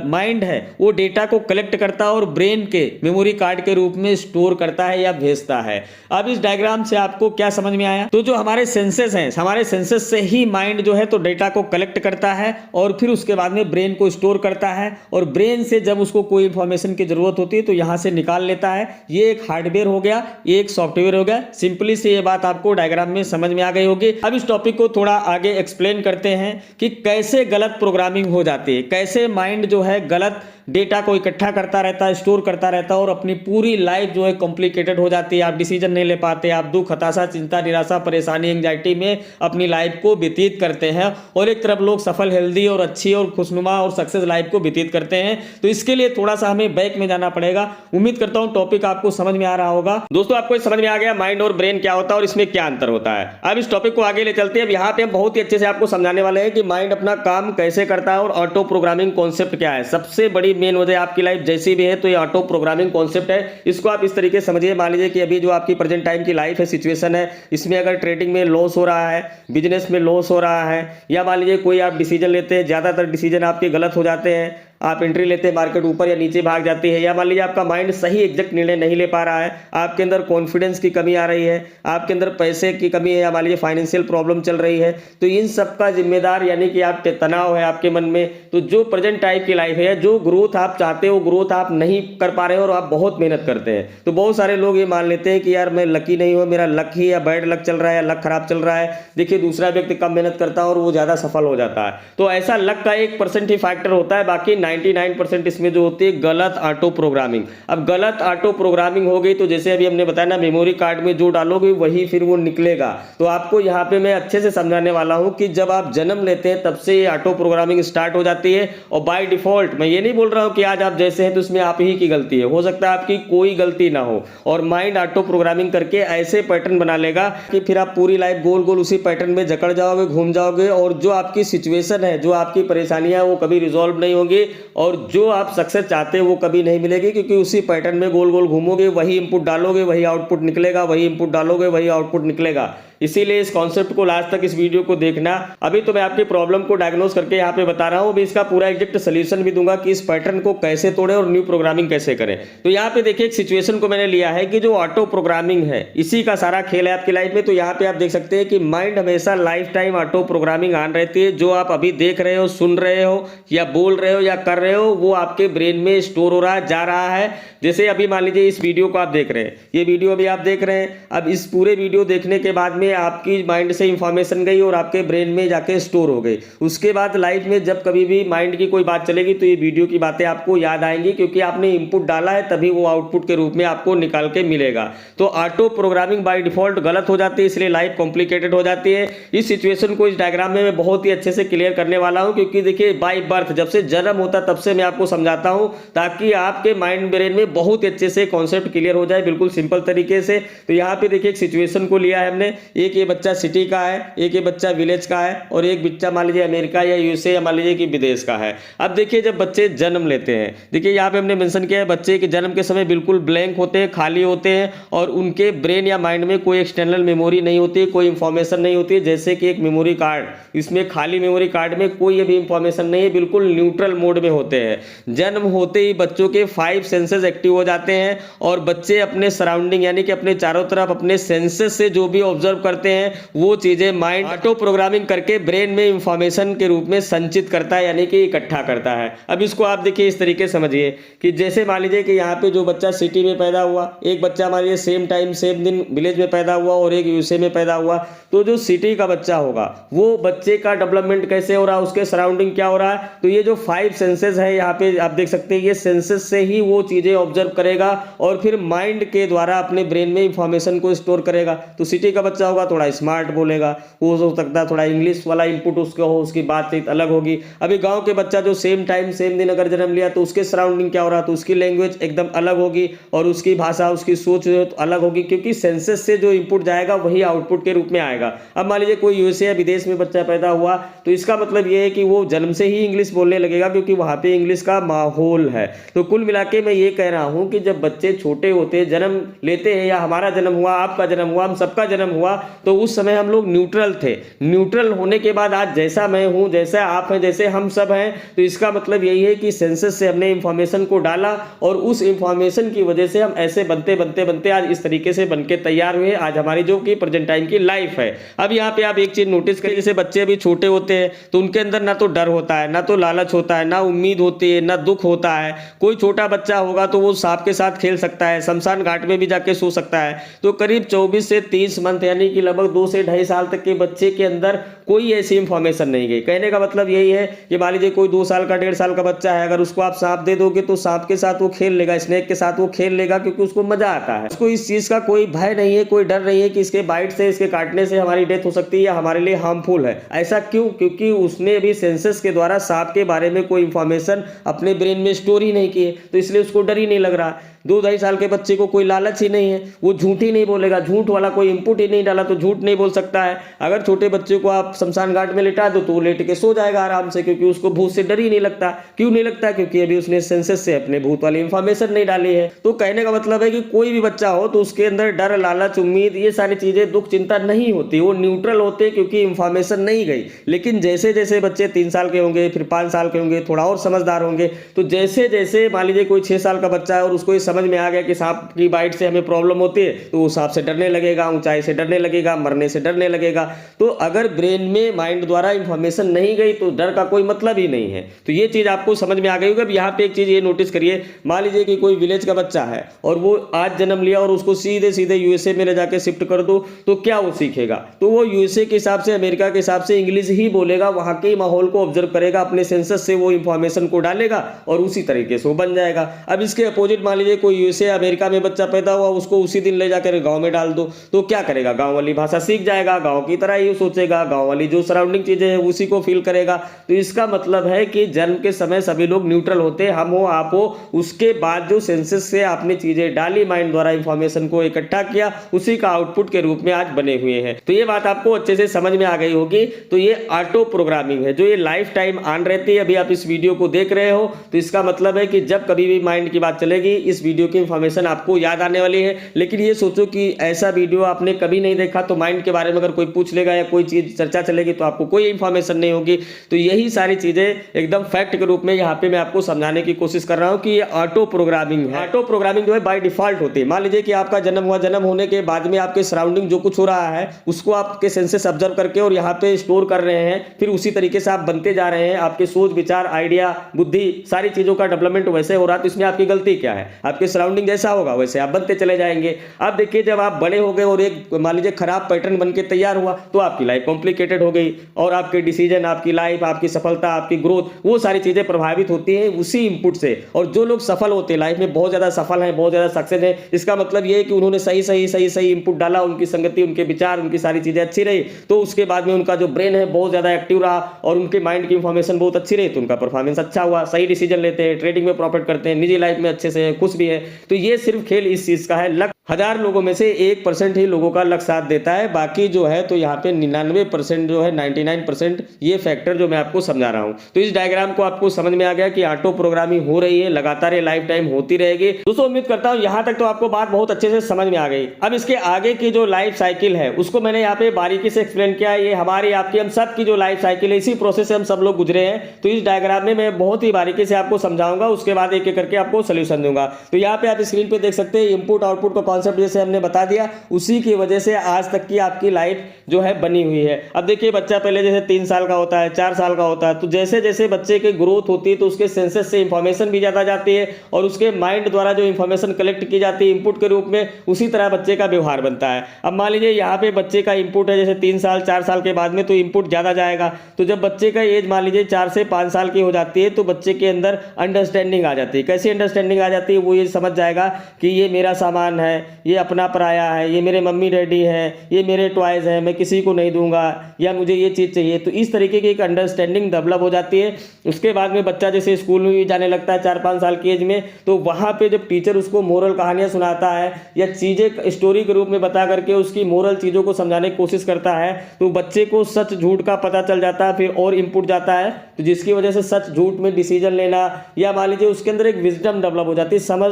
माइंड है वो डेटा को कलेक्ट करता है और ब्रेन के मेमोरी कार्ड के रूप में स्टोर करता है या भेजता है। अब इस डायग्राम से आपको क्या समझ में आया? तो जो हमारे सेंसेस हैं, हमारे सेंसेस से ही माइंड जो है तो डेटा को कलेक्ट करता है और फिर उसके बाद में ब्रेन को स्टोर करता है, और ब्रेन से जब उसको कोई इंफॉर्मेशन की जरूरत होती है तो यहां से निकाल लेता है। ये एक हार्डवेयर हो गया, ये एक सॉफ्टवेयर हो गया। सिंपली से ये बात आपको डायग्राम में समझ में आ गई होगी। अब इस टॉपिक को थोड़ा आगे एक्सप्लेन करते हैं कि कैसे गलत प्रोग्रामिंग हो जाती है, कैसे माइंड जो है गलत डेटा को इकट्ठा करता रहता है, स्टोर करता रहता है और अपनी पूरी लाइफ जो है कॉम्प्लिकेटेड हो जाती है। आप डिसीजन नहीं ले पाते, आप दुख, हताशा, चिंता, निराशा, परेशानी, एंजाइटी में अपनी लाइफ को व्यतीत करते हैं, और एक तरफ लोग सफल, हेल्दी और अच्छी और खुशनुमा और सक्सेस लाइफ को व्यतीत करते हैं। तो इसके लिए थोड़ा सा हमें बैक में जाना पड़ेगा। उम्मीद करता हूं टॉपिक आपको समझ में आ रहा होगा। दोस्तों आपको समझ में आ गया माइंड और ब्रेन क्या होता है और इसमें क्या अंतर होता है। अब इस टॉपिक को आगे ले चलते हैं। अब यहाँ पे हम बहुत ही अच्छे से आपको समझाने वाले हैं कि माइंड अपना काम कैसे करता है और ऑटो प्रोग्रामिंग कॉन्सेप्ट क्या है। सबसे बड़ी मेन वजह आपकी लाइफ जैसी भी है तो ये ऑटो प्रोग्रामिंग कॉन्सेप्ट है। इसको आप इस तरीके से समझिए, मान लीजिए कि अभी जो आपकी प्रेजेंट टाइम की लाइफ है, सिचुएशन है, इसमें अगर ट्रेडिंग में लॉस हो रहा है, बिजनेस में लॉस हो रहा है, या मान लीजिए कोई आप डिसीजन लेते हैं, ज्यादातर डिसीजन आपके गलत हो जाते हैं, आप एंट्री लेते हैं, मार्केट ऊपर या नीचे भाग जाती है, या मान लीजिए आपका माइंड सही एग्जैक्ट निर्णय नहीं ले पा रहा है, आपके अंदर कॉन्फिडेंस की कमी आ रही है, आपके अंदर पैसे की कमी है, या मान लीजिए फाइनेंशियल प्रॉब्लम चल रही है, तो इन सब का जिम्मेदार यानी कि आप तनाव है आपके मन में। तो जो प्रेजेंट टाइप की लाइफ है, जो ग्रोथ आप चाहते हो, ग्रोथ आप नहीं कर पा रहे हो और आप बहुत मेहनत करते हैं। तो बहुत सारे लोग ये मान लेते हैं कि यार मैं लकी नहीं हूँ, मेरा लक ही या बैड लक चल रहा है, या लक खराब चल रहा है। देखिए दूसरा व्यक्ति कम मेहनत करता है और वो ज्यादा सफल हो जाता है। तो ऐसा लक का 1% ही फैक्टर होता है, बाकी 99% इसमें जो होती है गलत ऑटो प्रोग्रामिंग। अब गलत ऑटो प्रोग्रामिंग हो गई तो जैसे अभी हमने बताया ना, मेमोरी कार्ड में जो डालोगे वही फिर वो निकलेगा। तो आपको यहाँ पे मैं अच्छे से समझाने वाला हूँ कि जब आप जन्म लेते हैं तब से ये ऑटो प्रोग्रामिंग स्टार्ट हो जाती है, और बाय डिफॉल्ट मैं ये नहीं बोल रहा हूँ कि आज आप जैसे हैं तो उसमें आप ही की गलती है, हो सकता है आपकी कोई गलती ना हो, और माइंड ऑटो प्रोग्रामिंग करके ऐसे पैटर्न बना लेगा कि फिर आप पूरी लाइफ गोल गोल उसी पैटर्न में जकड़ जाओगे, घूम जाओगे, और जो आपकी सिचुएशन है, जो आपकी परेशानियां वो कभी रिजॉल्व नहीं होगी, और जो आप सक्सेस चाहते हो वो कभी नहीं मिलेगी, क्योंकि उसी पैटर्न में गोल गोल घूमोगे, वही इनपुट डालोगे वही आउटपुट निकलेगा, वही इनपुट डालोगे वही आउटपुट निकलेगा। इसीलिए इस कॉन्सेप्ट को लास्ट तक इस वीडियो को देखना। अभी तो मैं आपकी प्रॉब्लम को डायग्नोस करके यहाँ पे बता रहा हूँ, अभी इसका पूरा एग्जैक्ट सोल्यूशन भी दूंगा कि इस पैटर्न को कैसे तोड़े और न्यू प्रोग्रामिंग कैसे करें। तो यहाँ पे देखिए एक सिचुएशन को मैंने लिया है कि जो ऑटो प्रोग्रामिंग है इसी का सारा खेल है आपकी लाइफ में। तो यहाँ पे आप देख सकते हैं कि माइंड हमेशा life time auto programming on रहती है। जो आप अभी देख रहे हो, सुन रहे हो, या बोल रहे हो, या कर रहे हो, वो आपके ब्रेन में स्टोर हो रहा जा रहा है। जैसे अभी मान लीजिए इस वीडियो को आप देख रहे हैं, ये वीडियो अभी आप देख रहे हैं। अब इस पूरे वीडियो देखने के बाद में आपकी माइंड से इंफॉर्मेशन गई और आपके ब्रेन में जाके स्टोर हो गई। उसके बाद लाइफ में जब कभी भी माइंड की कोई बात चलेगी तो ये वीडियो की बातें आपको याद आएंगी, क्योंकि आपने इनपुट डाला है, तभी वो आउटपुट के रूप में आपको निकाल के मिलेगा। तो ऑटो प्रोग्रामिंग बाय डिफॉल्ट गलत हो जाती है, इसलिए लाइफ कॉम्प्लिकेटेड हो जाती है। इस सिचुएशन को इस डायग्राम में मैं बहुत ही अच्छे से क्लियर करने वाला हूं, क्योंकि देखिए बाय बर्थ जब से जन्म होता तब से मैं आपको समझाता हूं, ताकि आपके माइंड ब्रेन में बहुत ही अच्छे से कॉन्सेप्ट क्लियर हो जाए, बिल्कुल सिंपल तरीके से। तो यहाँ पे देखिए एक सिचुएशन को लिया है हमने, एक ये बच्चा सिटी का है, एक ये बच्चा विलेज का है और एक बच्चा मान लीजिए अमेरिका या यूएसए या मान लीजिए कि विदेश का है। अब देखिए जब बच्चे जन्म लेते हैं, देखिए यहाँ पे हमने मेंशन किया है बच्चे के जन्म के समय बिल्कुल ब्लैंक होते हैं, खाली होते हैं और उनके ब्रेन या माइंड में कोई एक्सटर्नल मेमोरी नहीं होती, कोई इंफॉर्मेशन नहीं होती। जैसे कि एक मेमोरी कार्ड, इसमें खाली मेमोरी कार्ड में कोई भी इंफॉर्मेशन नहीं है, बिल्कुल न्यूट्रल मोड में होते हैं। जन्म होते ही बच्चों के 5 सेंसेस एक्टिव हो जाते हैं और बच्चे अपने सराउंडिंग यानी कि अपने चारों तरफ अपने सेंसेस से जो भी ऑब्जर्व करते हैं वो चीजें माइंड ऑटो प्रोग्रामिंग करके ब्रेन में इंफॉर्मेशन के रूप में संचित करता है यानी कि इकट्ठा करता है। अब इसको आप देखिए इस तरीके समझिए कि जैसे मान लीजिए कि यहाँ पे जो बच्चा सिटी में पैदा हुआ, एक बच्चा मान लीजिए सेम टाइम सेम दिन विलेज में पैदा हुआ और एक यूएसए में पैदा हुआ, तो जो सिटी का बच्चा होगा वो बच्चे का डेवलपमेंट कैसे हो रहा है, उसके सराउंडिंग क्या हो रहा है, तो ये जो 5 सेंसेस है यहाँ पे आप देख सकते हैं, ये सेंसेस से ही वो चीजें ऑब्जर्व करेगा और फिर माइंड के द्वारा अपने ब्रेन में इंफॉर्मेशन को स्टोर करेगा। तो सिटी का बच्चा होगा थोड़ा स्मार्ट बोलेगा, हो सकता है थोड़ा इंग्लिश वाला इनपुट उसका हो, उसकी बातचीत अलग होगी। अभी गांव के बच्चा जो सेम टाइम सेम दिन अगर जन्म लिया तो उसके सराउंडिंग क्या हो रहा है, तो उसकी लैंग्वेज एकदम अलग होगी और उसकी भाषा उसकी सोच अलग होगी, क्योंकि सेंसेस से जो इनपुट जाएगा वही आउटपुट के रूप में आएगा। अब मान लीजिए कोई यूएसए या विदेश में बच्चा पैदा हुआ तो इसका मतलब ये है कि वो जन्म से ही इंग्लिश बोलने लगेगा, क्योंकि वहां पे इंग्लिश का माहौल है। तो कुल मिला के मैं ये कह रहा हूं कि जब बच्चे छोटे होते जन्म लेते हैं या हमारा जन्म हुआ, आपका जन्म हुआ, हम सबका जन्म हुआ, तो उस समय हम लोग न्यूट्रल थे। न्यूट्रल होने के बाद आज जैसा मैं हूं, जैसा आप हैं, जैसे हम सब हैं, तो इसका मतलब यही है कि सेंसस से हमने इंफॉर्मेशन को डाला और उस इंफॉर्मेशन की वजह से हम ऐसे बनते बनते बनते आज इस तरीके से बनके तैयार हुए, आज हमारी जो कि प्रेजेंट टाइम की लाइफ है। अब यहाँ पे आप एक चीज नोटिस करिए, जैसे बच्चे अभी छोटे होते हैं तो उनके अंदर ना तो डर होता है, ना तो लालच होता है, ना उम्मीद होती है, ना दुख होता है। कोई छोटा बच्चा होगा तो वो सांप के साथ खेल सकता है, शमशान घाट में भी जाके सो सकता है। तो करीब 24 से 30 मंथ यानी कि लगभग 2 से 2.5 साल तक के बच्चे के अंदर कोई ऐसी इंफॉर्मेशन नहीं गई। कहने का मतलब यही है कि मान लीजिए कोई 2 साल का 1.5 साल का बच्चा है, अगर उसको आप सांप दे दोगे तो सांप के साथ वो खेल लेगा, स्नेक के साथ वो खेल लेगा, क्योंकि उसको मजा आता है। उसको इस चीज का कोई भय नहीं है, कोई डर नहीं है कि इसके बाइट से, इसके काटने से हमारी डेथ हो सकती है या हमारे लिए हार्मफुल है। ऐसा क्यों? क्योंकि उसने भी सेंसेस के द्वारा सांप के बारे में कोई इंफॉर्मेशन अपने ब्रेन में स्टोर ही नहीं की है, तो इसलिए उसको डर ही नहीं लग रहा। 2-2.5 साल के बच्चे को कोई लालच ही नहीं है, वो झूठ ही नहीं बोलेगा, झूठ वाला कोई इनपुट ही नहीं डाला तो झूठ नहीं बोल सकता है। अगर छोटे बच्चे को आप शमशान घाट में लेटा दो तो वो लेट के सो जाएगा आराम से, क्योंकि उसको भूत से डर ही नहीं लगता। क्यों नहीं लगता? क्योंकि अभी उसने सेंसेस से अपने भूत वाली इंफॉर्मेशन नहीं डाली है। तो कहने का मतलब है कि कोई भी बच्चा हो तो उसके अंदर डर, लालच, उम्मीद, ये सारी चीजें, दुख, चिंता नहीं होती, वो न्यूट्रल होते क्योंकि इंफॉर्मेशन नहीं गई। लेकिन जैसे जैसे बच्चे 3 साल के होंगे, फिर 5 साल के होंगे, थोड़ा और समझदार होंगे, तो जैसे जैसे मान लीजिए कोई 6 साल का बच्चा है और उसको ये समझ में आ गया कि सांप की बाइट से हमें प्रॉब्लम होती है, तो वो सांप से डरने लगेगा, ऊंचाई से डरने लगेगा, मरने से डरने लगेगा। तो अगर ब्रेन में माइंड द्वारा इंफॉर्मेशन नहीं गई तो डर का कोई मतलब ही नहीं है। तो ये चीज आपको समझ में आ गई होगी। अब यहाँ पे एक चीज ये नोटिस करिए, मान लीजिए कि कोई विलेज का बच्चा है और वो आज जन्म लिया और उसको सीधे सीधे यूएसए में ले जाके शिफ्ट कर दो, तो क्या वो सीखेगा? तो वो यूएसए के हिसाब से, अमेरिका के हिसाब से इंग्लिश ही बोलेगा, वहां के माहौल को ऑब्जर्व करेगा, अपने सेंसस से वो इंफॉर्मेशन को डालेगा और उसी तरीके से वो बन जाएगा। अब इसके अपोजिट मान लीजिए कोई यूएसए अमेरिका में बच्चा पैदा हुआ, उसको उसी दिन ले जाकर गांव में डाल दो, तो क्या करेगा? गांव वाली भाषा सीख जाएगा, गांव की तरह ही सोचेगा, गांव वाली जो सराउंडिंग चीजें हैं उसी को फील करेगा। तो इसका मतलब है कि जन्म के समय सभी लोग न्यूट्रल होते, हम हो आप हो, उसके बाद जो सेंसेस से आपने चीजें डाली, माइंड द्वारा इंफॉर्मेशन को इकट्ठा किया, उसी का आउटपुट के रूप में आज बने हुए हैं। तो ये बात आपको अच्छे से समझ में आ गई होगी। तो ये ऑटो प्रोग्रामिंग है जो ये लाइफ टाइम ऑन रहती है। अभी आप इस वीडियो को देख रहे हो तो इसका मतलब है कि जब कभी भी माइंड की बात चलेगी, इस वीडियो की इंफॉर्मेशन आपको याद आने वाली है। लेकिन ये सोचो कि ऐसा वीडियो आपने कभी नहीं देखा तो माइंड के बारे में अगर कोई पूछ लेगा या कोई चीज चर्चा चलेगी तो आपको कोई इंफॉर्मेशन नहीं होगी। तो यही सारी चीजें एकदम फैक्ट के रूप में यहाँ पे मैं आपको समझाने की कोशिश कर रहा हूँ कि ये ऑटो प्रोग्रामिंग है। ऑटो प्रोग्रामिंग जो है बाय डिफॉल्ट होती है। मान लीजिए कि आपका जन्म हुआ, जन्म होने के बाद में आपके सराउंडिंग जो कुछ हो रहा है उसको आपके सेंसेस ऑब्जर्व करके और यहाँ पे स्टोर कर रहे हैं, फिर उसी तरीके से आप बनते जा रहे हैं। आपके सोच, विचार, आइडिया, बुद्धि, सारी चीजों का डेवलपमेंट वैसे हो रहा है। तो इसमें आपकी गलती क्या है? आपके सराउंडिंग जैसा होगा वैसे आप बनते चले जाएंगे। अब देखिए जब आप बड़े हो गए और एक मान लीजिए खराब पैटर्न बन के तैयार हुआ तो आपकी लाइफ कॉम्प्लिकेटेड हो गई और आपके डिसीजन, आपकी लाइफ, आपकी सफलता, आपकी ग्रोथ, वो सारी चीजें प्रभावित होती हैं उसी इनपुट से। और जो लोग सफल होते हैं, लाइफ में बहुत ज्यादा सफल हैं, बहुत ज्यादा सक्सेस है, इसका मतलब ये है कि उन्होंने सही इनपुट डाला, उनकी संगति, उनके विचार, उनकी सारी चीजें अच्छी रही, तो उसके बाद में उनका जो ब्रेन है बहुत ज्यादा एक्टिव रहा और उनके माइंड की इंफॉर्मेशन बहुत अच्छी रही, तो उनका परफॉर्मेंस अच्छा हुआ, सही डिसीजन लेते हैं, ट्रेडिंग में प्रॉफिट करते हैं, निजी लाइफ में अच्छे से खुश भी है। तो ये सिर्फ खेल इस चीज का है, लक 1000 लोगों में से 1% ही लोगों का लक साथ देता है, बाकी जो है तो यहाँ पे 99% जो है 99% ये फैक्टर जो मैं आपको समझा रहा हूँ। तो इस डायग्राम को आपको समझ में आ गया कि ऑटो प्रोग्रामिंग हो रही है, लगातार ये लाइफ टाइम होती रहेगी। दोस्तों उम्मीद करता हूँ यहाँ तक तो आपको बात बहुत अच्छे से समझ में आ गई। अब इसके आगे की जो लाइफ साइकिल है उसको मैंने यहाँ पे बारीकी से एक्सप्लेन किया है। ये हमारी आपकी हम सब की जो लाइफ साइकिल है, इसी प्रोसेस से हम सब लोग गुजरे हैं। तो इस डायग्राम में मैं बहुत ही बारीकी से आपको समझाऊंगा, उसके बाद एक एक करके आपको सोल्यूशन दूंगा। तो यहाँ पे आप स्क्रीन पे देख सकते हैं इनपुट आउटपुट का कॉन्सेप्ट जैसे हमने बता दिया, उसी की वजह से आज तक की आपकी लाइफ जो है बनी हुई है। अब देखिए बच्चा पहले जैसे 3 साल का होता है, 4 साल का होता है, तो जैसे जैसे बच्चे की ग्रोथ होती है तो उसके सेंसेस से इंफॉर्मेशन भी ज़्यादा जाती है और उसके माइंड द्वारा जो इंफॉर्मेशन कलेक्ट की जाती है इनपुट के रूप में, उसी तरह बच्चे का व्यवहार बनता है। अब मान लीजिए यहाँ पे बच्चे का इनपुट है जैसे 3 साल 4 साल के बाद में, तो इनपुट ज़्यादा जाएगा। तो जब बच्चे का एज मान लीजिए 4 से 5 साल की हो जाती है तो बच्चे के अंदर अंडरस्टैंडिंग आ जाती है। कैसी अंडरस्टैंडिंग आ जाती है? वो ये समझ जाएगा कि ये मेरा सामान है, ये अपना पराया है, ये मेरे मम्मी डैडी हैं, ये मेरे टॉयज हैं, मैं किसी को नहीं दूंगा, या मुझे ये चीज़ चाहिए। तो इस तरीके की एक अंडरस्टैंडिंग डेवलप हो जाती है। उसके बाद में बच्चा जैसे स्कूल में भी जाने लगता है 4-5 साल की एज में, तो वहाँ पे जब टीचर उसको मोरल कहानियाँ सुनाता है या चीज़ें स्टोरी के रूप में बता करके उसकी मोरल चीज़ों को समझाने की कोशिश करता है, तो बच्चे को सच झूठ का पता चल जाता है, फिर और इनपुट जाता है, तो जिसकी वजह से सच झूठ में डिसीजन लेना, या मान लीजिए उसके अंदर एक विजडम डेवलप हो जाती है, समझ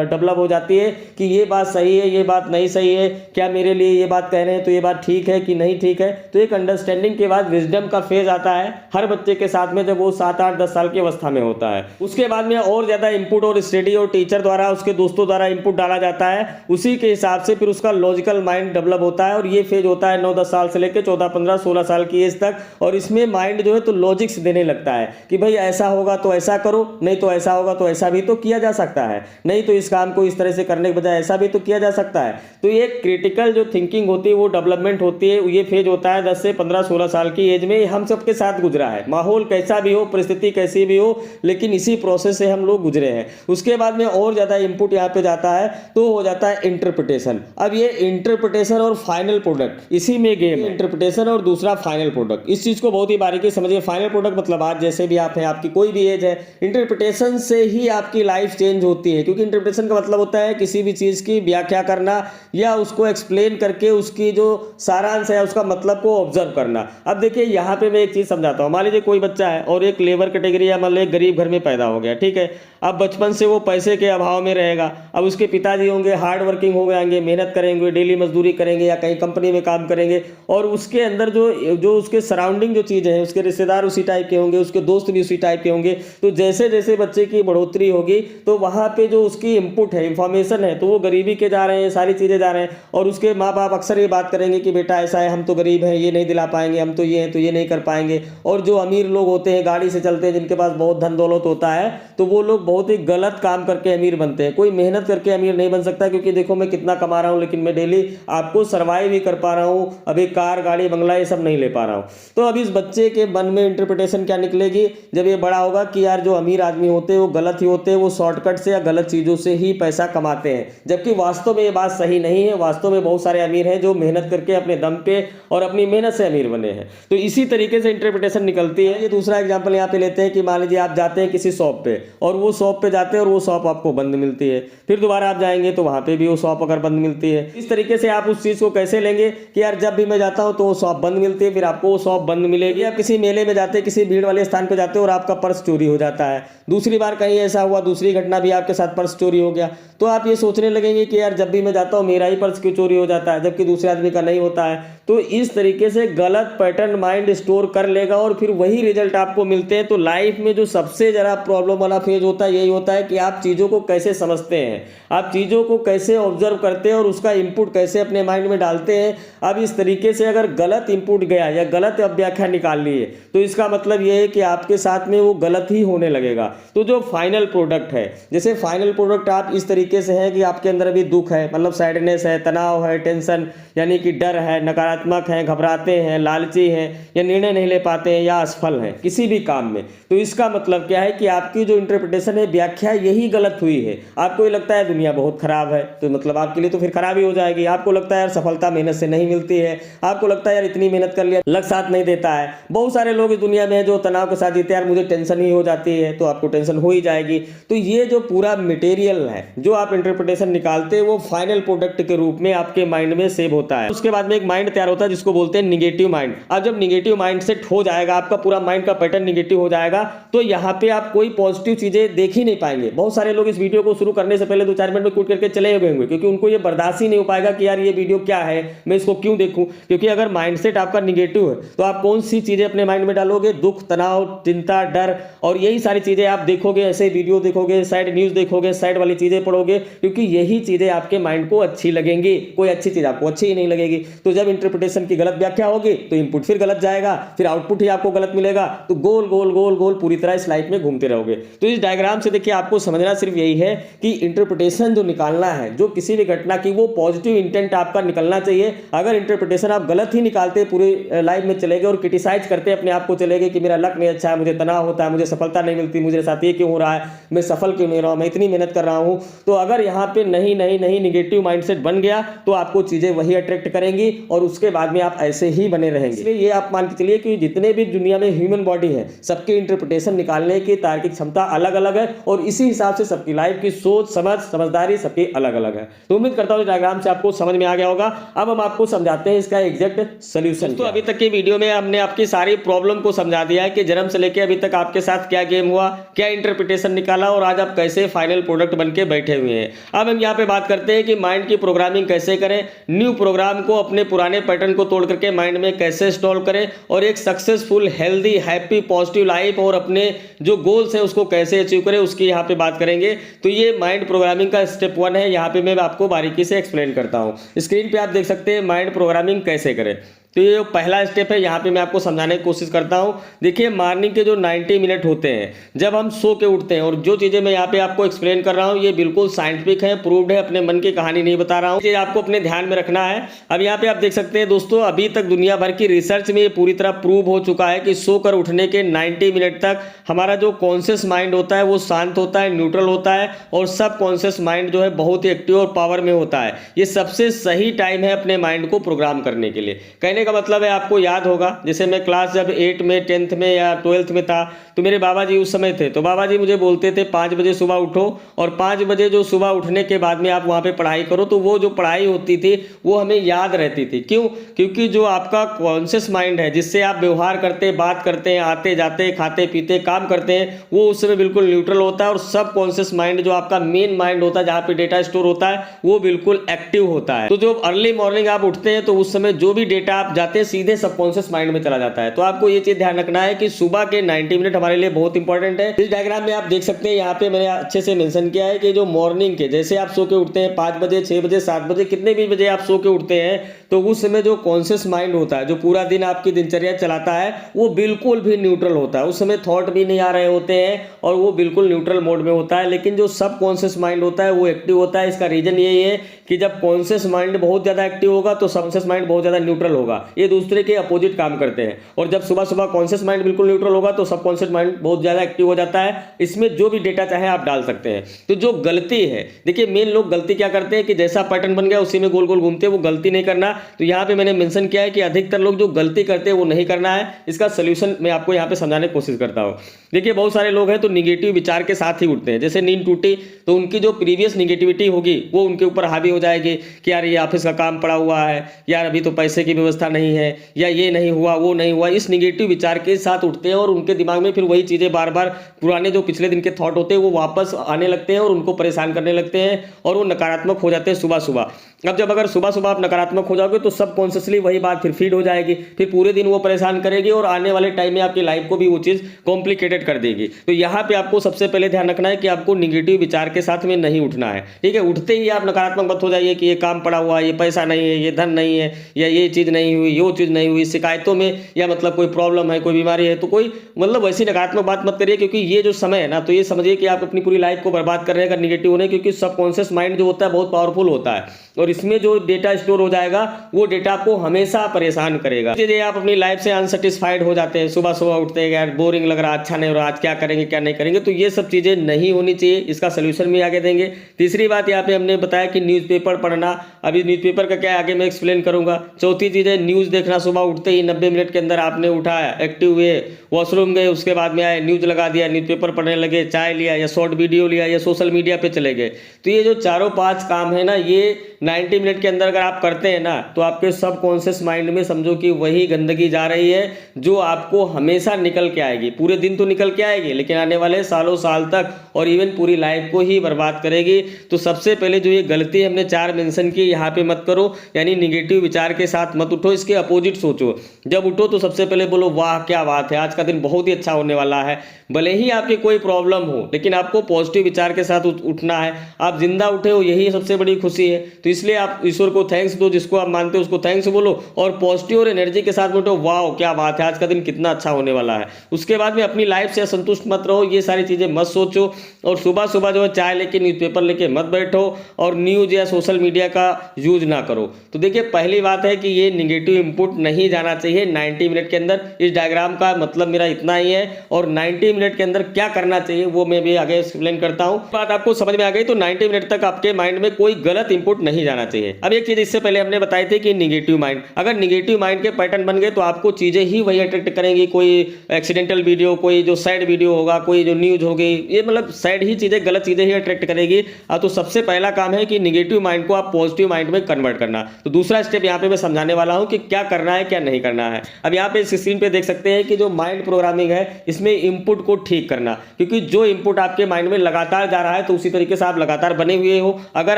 डेवलप हो जाती है कि ये बात सही है, ये बात नहीं सही है, क्या मेरे लिए ये बात कह रहे हैं तो ये बात ठीक है कि नहीं ठीक है। तो एक अंडरस्टैंडिंग के बाद विजडम का फेज आता है हर बच्चे के साथ में, जब वो 7, 8, 10 साल की अवस्था में होता है। उसके बाद में और ज्यादा इनपुट और स्टडी और टीचर द्वारा उसके दोस्तों द्वारा इनपुट डाला जाता है, उसी के हिसाब से फिर उसका लॉजिकल माइंड डेवलप होता है। और ये फेज होता है 9-10 साल से लेकर 14, 15, 16 साल की एज तक। और इसमें माइंड जो है तो लॉजिक्स देने लगता है कि भाई ऐसा होगा तो ऐसा करो, नहीं तो ऐसा होगा तो ऐसा भी तो किया जा सकता है, नहीं तो इस काम को इस तरह से करने के बजाय ऐसा भी तो किया जा सकता है। तो ये क्रिटिकल जो थिंकिंग होती है वो डेवलपमेंट होती है। ये फेज होता है 10 से 15, 16 साल की एज में। हम सबके साथ गुजरा है, माहौल कैसा भी हो, परिस्थिति कैसी भी हो, लेकिन इसी प्रोसेस से हम लोग गुजरे हैं। उसके बाद में और ज्यादा इनपुट यहाँ पे जाता है तो हो जाता है इंटरप्रिटेशन। अब ये इंटरप्रिटेशन और फाइनल प्रोडक्ट, इसी में गेम है, इंटरप्रिटेशन और दूसरा फाइनल प्रोडक्ट। इस चीज को बहुत ही बारीकी समझिए। फाइनल प्रोडक्ट मतलब आज जैसे भी आप हैं, आपकी कोई भी एज है, इंटरप्रिटेशन से ही आपकी लाइफ चेंज होती है। क्योंकि इंटरप्रिटेशन का मतलब होता है किसी भी चीज की व्याख्या करना या उसको एक्सप्लेन करके उसकी जो सारांश है उसका मतलब को ऑब्जर्व करना। अब देखिए यहाँ पे मैं एक चीज समझाता हूँ। मान लीजिए कोई बच्चा है और एक लेबर कैटेगरी या मान लीजिए गरीब घर में पैदा हो गया, ठीक है। अब बचपन से वो पैसे के अभाव में रहेगा। अब उसके पिताजी होंगे, हार्ड वर्किंग हो जाएंगे, मेहनत करेंगे, डेली मजदूरी करेंगे या कहीं कंपनी में काम करेंगे, और उसके अंदर जो उसके सराउंडिंग जो चीज़ें हैं, उसके रिश्तेदार उसी टाइप के होंगे, उसके दोस्त भी उसी टाइप के होंगे। तो जैसे जैसे बच्चे की बढ़ोतरी होगी तो वहाँ पे जो उसकी इनपुट है, इंफॉर्मेशन है, तो वो गरीबी के जा रहे हैं, सारी चीज़ें जा रहे हैं। और उसके माँ बाप अक्सर ये बात करेंगे कि बेटा ऐसा है, हम तो गरीब हैं, ये नहीं दिला पाएंगे, हम तो ये हैं तो ये नहीं कर पाएंगे। और जो अमीर लोग होते हैं, गाड़ी से चलते हैं, जिनके पास बहुत धन दौलत होता है, तो वो लोग बहुत ही गलत काम करके अमीर बनते हैं। कोई मेहनत करके अमीर नहीं बन सकता, क्योंकि देखो मैं कितना कमा रहा हूँ लेकिन मैं डेली आपको सर्वाइव ही कर पा रहा हूँ, अभी कार गाड़ी बंगला ये सब नहीं ले पा रहा हूँ। तो अब इस बच्चे के मन में इंटरप्रिटेशन क्या निकलेगी जब ये बड़ा होगा कि यार जो अमीर आदमी होते हैं वो गलत ही होते हैं, वो शॉर्टकट से या गलत चीज़ों से ही पैसा कमाते हैं। जबकि वास्तव में ये बात सही नहीं है। वास्तव में बहुत सारे अमीर हैं जो मेहनत करके अपने दम पे और अपनी मेहनत से अमीर बने हैं। तो इसी तरीके से इंटरप्रिटेशन निकलती है। ये दूसरा एग्जाम्पल यहाँ पे लेते हैं कि मान लीजिए आप जाते हैं किसी शॉप पे और वो शॉप पे जाते हैं और वो शॉप आपको बंद मिलती है, फिर दोबारा आप जाएंगे तो वहाँ पे भी वो शॉप अगर बंद मिलती है। इस तरीके से आप उस चीज़ को कैसे लेंगे कि यार जब भी मैं जाता हूँ तो वो शॉप बंद मिलती है, फिर आपको वो शॉप बंद मिलेगी। आप किसी मेले में जाते हैं, किसी भीड़ वाले स्थान पर जाते हो और आपका पर्स चोरी हो जाता है। दूसरी बार कहीं ऐसा हुआ, दूसरी घटना भी आपके साथ पर्स चोरी हो गया, तो आप ये सोचने लगेंगे कि यार जब भी मैं जाता हूँ मेरा ही पर्स क्यों चोरी हो जाता है जबकि दूसरे आदमी का नहीं होता है। तो इस तरीके से गलत पैटर्न माइंड स्टोर कर लेगा और फिर वही रिजल्ट आपको मिलते हैं। तो लाइफ में जो सबसे ज़्यादा प्रॉब्लम वाला फेज होता है यही होता है कि आप चीज़ों को कैसे समझते हैं, आप चीज़ों को कैसे ऑब्जर्व करते हैं और उसका इनपुट कैसे अपने माइंड में डालते हैं। अब इस तरीके से अगर गलत इनपुट गया या गलत व्याख्या निकाल ली है तो इसका मतलब ये है कि आपके साथ में वो गलत ही होने लगेगा। तो जो फाइनल प्रोडक्ट है, जैसे फाइनल प्रोडक्ट आप इस तरीके से है कि आपके अंदर अभी दुख है, मतलब सैडनेस है, तनाव है, टेंशन यानी कि डर है, नकारात्मक है, घबराते हैं, लालची हैं या निर्णय नहीं ले पाते हैं या असफल हैं किसी भी काम में। तो इसका मतलब क्या है कि आपकी जो इंटरप्रिटेशन में व्याख्या यही गलत हुई है। आपको ये लगता है दुनिया बहुत खराब है, तो मतलब आपके लिए तो फिर खराब ही हो जाएगी। आपको लगता है यार सफलता मेहनत से नहीं मिलती है, आपको लगता है यार इतनी मेहनत कर लिया लक साथ नहीं देता है। बहुत सारे लोग इस दुनिया में जो तनाव के साथ जीते हैं, यार मुझे टेंशन ही हो जाती है, तो आपको टेंशन हो ही जाएगी। तो ये जो पूरा मटेरियल है जो आप इंटरप्रिटेशन निकालते हैं वो फाइनल प्रोडक्ट के रूप में आपके माइंड में सेव होता है। उसके बाद में एक माइंड तैयार होता है जिसको बोलते हैं निगेटिव माइंड। अब जब निगेटिव माइंड सेट हो जाएगा, आपका पूरा माइंड का पैटर्न निगेटिव हो जाएगा, तो यहाँ पे आप कोई पॉजिटिव चीजें देख ही नहीं पाएंगे। बहुत सारे लोग इस वीडियो को शुरू करने से पहले 2-4 मिनट में कूट करके चले गए होंगे, क्योंकि उनको ये बर्दाश्त ही नहीं हो पाएगा कि यार ये वीडियो क्या है, मैं इसको क्यों देखूं। क्योंकि अगर माइंडसेट आपका निगेटिव है तो आप कौन सी चीजें अपने माइंड में डालोगे, दुख, तनाव, चिंता, डर, और यही सारी चीजें आप देखोगे, ऐसे वीडियो देखोगे, सैड न्यूज देखोगे, सैड वाली चीजें पढ़ोगे, क्योंकि यही चीजें आपके माइंड को अच्छी लगेंगी। कोई अच्छी चीज आपको अच्छी ही नहीं लगेगी। तो जब इंटरप्रिटेशन की गलत व्याख्या होगी तो इनपुट फिर गलत जाएगा, फिर आउटपुट ही आपको गलत मिलेगा, तो गोल गोल गोल गोल पूरी तरह इस लाइफ में घूमते रहोगे। तो इस डायग्राम से देखिए आपको समझना सिर्फ यही है कि इंटरप्रिटेशन जो निकालना है, जो किसी भी घटना की, वो पॉजिटिव इंटेंट आपका निकलना चाहिए। अगर इंटरप्रिटेशन आप गलत ही निकालते पूरी लाइफ में चले गए और क्रिटिसाइज करते अपने आप को चले गए कि मेरा लक नहीं अच्छा है, मुझे तनाव होता है, मुझे सफलता नहीं मिलती, मुझे साथ ये क्यों हो रहा है, मैं सफल क्यों नहीं रहा हूं, मैं इतनी मेहनत कर रहा हूं, तो अगर यहाँ पे नहीं नहीं नहीं निगेटिव माइंडसेट बन गया तो आपको चीजें वही अट्रैक्ट करेंगी और उसके बाद में आप ऐसे ही बने रहेंगे। इसलिए ये आप मान के चलिए कि जितने भी दुनिया में ह्यूमन बॉडी है, सबके इंटरप्रिटेशन निकालने की तार्किक क्षमता अलग अलग है और इसी हिसाब से सबकी लाइफ की सोच, समझदारी सबकी अलग अलग है। तो उम्मीद करता हूं डायग्राम से आपको समझ में आ गया होगा। अब हम आपको समझाते हैं इसका एग्जैक्ट सोल्यूशन। तो अभी तक की वीडियो में हमने आपकी सारी प्रॉब्लम को समझा दिया है कि जन्म से लेकर अभी तक आपके साथ क्या गेम हुआ, क्या इंटरप्रिटेशन निकाला और आज आप कैसे फाइनल प्रोडक्ट बन के बैठे हुए हैं। अब हम यहाँ पे बात करते हैं कि माइंड की प्रोग्रामिंग कैसे करें, न्यू प्रोग्राम को अपने पुराने पैटर्न को तोड़ करके माइंड में कैसे इंस्टॉल करें और एक successful, healthy, happy, positive life और अपने जो गोल्स हैं उसको कैसे अचीव करें, उसकी यहाँ पे बात करेंगे। तो ये माइंड प्रोग्रामिंग का स्टेप 1 है। यहाँ पे मैं आपको बारीकी से एक्सप्लेन करता हूँ। स्क्रीन पे आप देख सकते हैं माइंड प्रोग्रामिंग कैसे करें। तो ये पहला स्टेप है, यहाँ पे मैं आपको समझाने की कोशिश करता हूँ। देखिए मॉर्निंग के जो 90 मिनट होते हैं जब हम सो के उठते हैं, और जो चीज़ें मैं यहाँ पे आपको एक्सप्लेन कर रहा हूँ ये बिल्कुल साइंटिफिक है, प्रूव्ड है, अपने मन की कहानी नहीं बता रहा हूँ। ये आपको अपने ध्यान में रखना है। अब यहाँ पे आप देख सकते हैं दोस्तों, अभी तक दुनिया भर की रिसर्च में ये पूरी तरह प्रूव हो चुका है कि सोकर उठने के 90 मिनट तक हमारा जो कॉन्शियस माइंड होता है वो शांत होता है, न्यूट्रल होता है, और सब कॉन्शियस माइंड जो है बहुत ही एक्टिव और पावर में होता है। ये सबसे सही टाइम है अपने माइंड को प्रोग्राम करने के लिए। कहने का मतलब है, आपको याद होगा जैसे मैं क्लास जब 8 में, 10th में या 12th में था तो मेरे बाबा जी उस समय थे, तो बाबा जी मुझे बोलते थे 5 बजे सुबह उठो, और 5 बजे जो सुबह उठने के बाद में आप वहाँ पे पढ़ाई करो। तो वो जो पढ़ाई होती थी वो हमें याद रहती थी। क्यों? क्योंकि जो आपका कॉन्शियस माइंड है जिससे आप व्यवहार करते, बात करते हैं, आते जाते, खाते पीते, काम करते हैं, वो उस समय बिल्कुल न्यूट्रल होता है। और सब कॉन्शियस माइंड जो आपका मेन माइंड होता है जहाँ पे डेटा स्टोर होता है वो बिल्कुल एक्टिव होता है। तो जो अर्ली मॉर्निंग आप उठते हैं तो उस समय जो भी डेटा आप जाते हैं सीधे सबकॉन्शियस माइंड में चला जाता है। तो आपको ये चीज ध्यान रखना है कि सुबह के 90 मिनट हमारे लिए बहुत इंपॉर्टेंट है। इस डायग्राम में आप देख सकते हैं, यहाँ पे मैंने अच्छे से मेंशन किया है कि जो मॉर्निंग के, जैसे आप सो के उठते हैं 5 बजे, 6 बजे, 7 बजे, कितने भी बजे आप सो के उठते हैं, तो उस समय जो कॉन्शियस माइंड होता है जो पूरा दिन आपकी दिनचर्या चलाता है वो बिल्कुल भी न्यूट्रल होता है। उस समय थॉट भी नहीं आ रहे होते हैं और वो बिल्कुल न्यूट्रल मोड में होता है। लेकिन जो सब कॉन्शियस माइंड होता है वो एक्टिव होता है। इसका रीजन यही है कि जब कॉन्शियस माइंड बहुत ज्यादा एक्टिव होगा तो सबकॉन्शियस माइंड बहुत ज्यादा न्यूट्रल होगा। ये दूसरे के अपोजिट काम करते हैं। और जब सुबह सुबह कॉन्शियस माइंड बिल्कुल न्यूट्रल होगा तो सबकॉन्शियस माइंड बहुत ज्यादा एक्टिव हो जाता है। इसमें जो भी डेटा चाहे आप डाल सकते हैं। तो जो गलती है, देखिए मेन लोग गलती क्या करते हैं कि जैसा पैटर्न बन गया उसी में गोल गोल घूमते हैं, वो गलती नहीं करना। तो यहाँ पे मैंने मेंशन किया है कि अधिकतर लोग जो गलती करते हैं वो नहीं करना है। इसका सोल्यूशन मैं आपको यहाँ पे समझाने की कोशिश करता हूँ। देखिए बहुत सारे लोग हैं तो निगेटिव विचार के साथ ही उठते हैं। जैसे नींद टूटी तो उनकी जो प्रीवियस निगेटिविटी होगी वो उनके ऊपर हावी हो जाएगी कि यार ये ऑफिस का काम पड़ा हुआ है, यार अभी तो पैसे की व्यवस्था नहीं है, या ये नहीं हुआ, वो नहीं हुआ। इस निगेटिव विचार के साथ उठते हैं और उनके दिमाग में फिर वही चीजें बार बार पुराने जो पिछले दिन के थॉट होते हैं वो वापस आने लगते हैं और उनको परेशान करने लगते हैं और वो नकारात्मक हो जाते हैं सुबह सुबह। अब जब अगर सुबह सुबह आप नकारात्मक हो जाओगे तो सबकॉन्शियसली वही बात फिर फीड हो जाएगी, फिर पूरे दिन वो परेशान करेगी और आने वाले टाइम में आपकी लाइफ को भी वो चीज कॉम्प्लिकेटेड कर देगी। तो यहाँ पे आपको सबसे पहले ध्यान रखना है कि आपको निगेटिव विचार के साथ में नहीं उठना है। ठीक है, उठते ही आप नकारात्मक मत हो जाइए कि ये काम पड़ा हुआ है, ये पैसा नहीं है, ये धन नहीं है, या ये चीज नहीं हुई, वो चीज नहीं हुई, शिकायतों में या मतलब कोई प्रॉब्लम है, कोई बीमारी है, तो कोई मतलब वैसी नकारात्मक बात मत करिए। क्योंकि ये जो समय है ना, तो ये समझिए कि आप अपनी पूरी लाइफ को बर्बाद कर रहे हैं अगर निगेटिव होने, क्योंकि सबकॉन्शियस माइंड जो होता है बहुत पावरफुल होता है और इसमें जो डेटा स्टोर हो जाएगा वो डेटा आपको हमेशा परेशान करेगा। यदि आप अपनी लाइफ से अनसेटिस्फाइड हो जाते हैं, सुबह सुबह उठते हैं यार बोरिंग लग रहा, अच्छा नहीं हो रहा, आज क्या करेंगे क्या नहीं करेंगे, तो ये सब चीज़ें नहीं होनी चाहिए। इसका सोल्यूशन भी आगे देंगे। तीसरी बात यहाँ पे हमने बताया कि न्यूज़पेपर पढ़ना, अभी न्यूज़पेपर का क्या है आगे मैं एक्सप्लेन करूंगा। चौथी चीज़ है न्यूज़ देखना। सुबह उठते ही 90 मिनट के अंदर आपने उठाया, एक्टिव हुए, वॉशरूम गए, उसके बाद में आए, न्यूज़ लगा दिया, न्यूज़पेपर पढ़ने लगे, चाय लिया या शॉर्ट वीडियो लिया या सोशल मीडिया पे चले गए। तो ये जो चारों 5 काम है ना, ये 90 मिनट के अंदर अगर आप करते हैं ना, तो आपके सबकॉन्शियस माइंड में समझो कि वही गंदगी जा रही है जो आपको हमेशा निकल के आएगी। पूरे दिन तो निकल के आएगी, लेकिन आने वाले सालों साल तक और इवन पूरी लाइफ को ही बर्बाद करेगी। तो सबसे पहले जो ये गलती हमने 4 मेंशन की, यहाँ पे मत करो, यानी निगेटिव विचार के साथ मत उठो, इसके अपोजिट सोचो। जब उठो तो सबसे पहले बोलो वाह क्या बात है, आज का दिन बहुत ही अच्छा होने वाला है। भले ही आपकी कोई प्रॉब्लम हो, लेकिन आपको पॉजिटिव विचार के साथ उठना है। आप जिंदा उठे हो, यही सबसे बड़ी खुशी है। तो इसलिए आप ईश्वर को थैंक्स दो, जिसको आप मानते हो उसको थैंक्स बोलो, और पॉजिटिव और एनर्जी के साथ उठो, वाह क्या बात है, आज का दिन कितना अच्छा होने वाला है। उसके बाद में अपनी लाइफ से असंतुष्ट मत रहो, ये सारी चीजें मत सोचो, और सुबह सुबह जो है चाय लेके न्यूज़पेपर लेके मत बैठो, और न्यूज या सोशल मीडिया का यूज ना करो। तो देखिए पहली बात है कि ये निगेटिव इंपुट नहीं जाना चाहिए 90 मिनट के अंदर। इस डायग्राम का मतलब मेरा इतना ही है, और 90 मिनट के अंदर क्या करना चाहिए वो मैं भी आगे एक्सप्लेन करता हूं। बात आपको समझ में आ गई तो 90 मिनट तक आपके माइंड में कोई गलत इंपुट नहीं जाना चाहिए। अब एक चीज इससे पहले हमने बताई थी कि निगेटिव माइंड, अगर निगेटिव माइंड के पैटर्न बन गए तो आपको चीजें ही वही अट्रैक्ट करेंगी। कोई एक्सीडेंटल वीडियो, कोई जो सैड वीडियो होगा, कोई जो न्यूज होगी, ये मतलब सैड ही चीजें, गलत चीजें ही अट्रैक्ट करेगी। तो सबसे पहला काम है कि निगेटिव माइंड को आप पॉजिटिव माइंड में कन्वर्ट करना। तो दूसरा स्टेप यहाँ पे मैं समझाने वाला हूँ कि क्या करना है क्या नहीं करना है। अब यहाँ पे इस स्क्रीन पे देख सकते हैं कि जो माइंड प्रोग्रामिंग है, इसमें इनपुट को ठीक करना, क्योंकि जो इनपुट आपके माइंड में लगातार जा रहा है तो उसी तरीके से आप लगातार बने हुए हो। अगर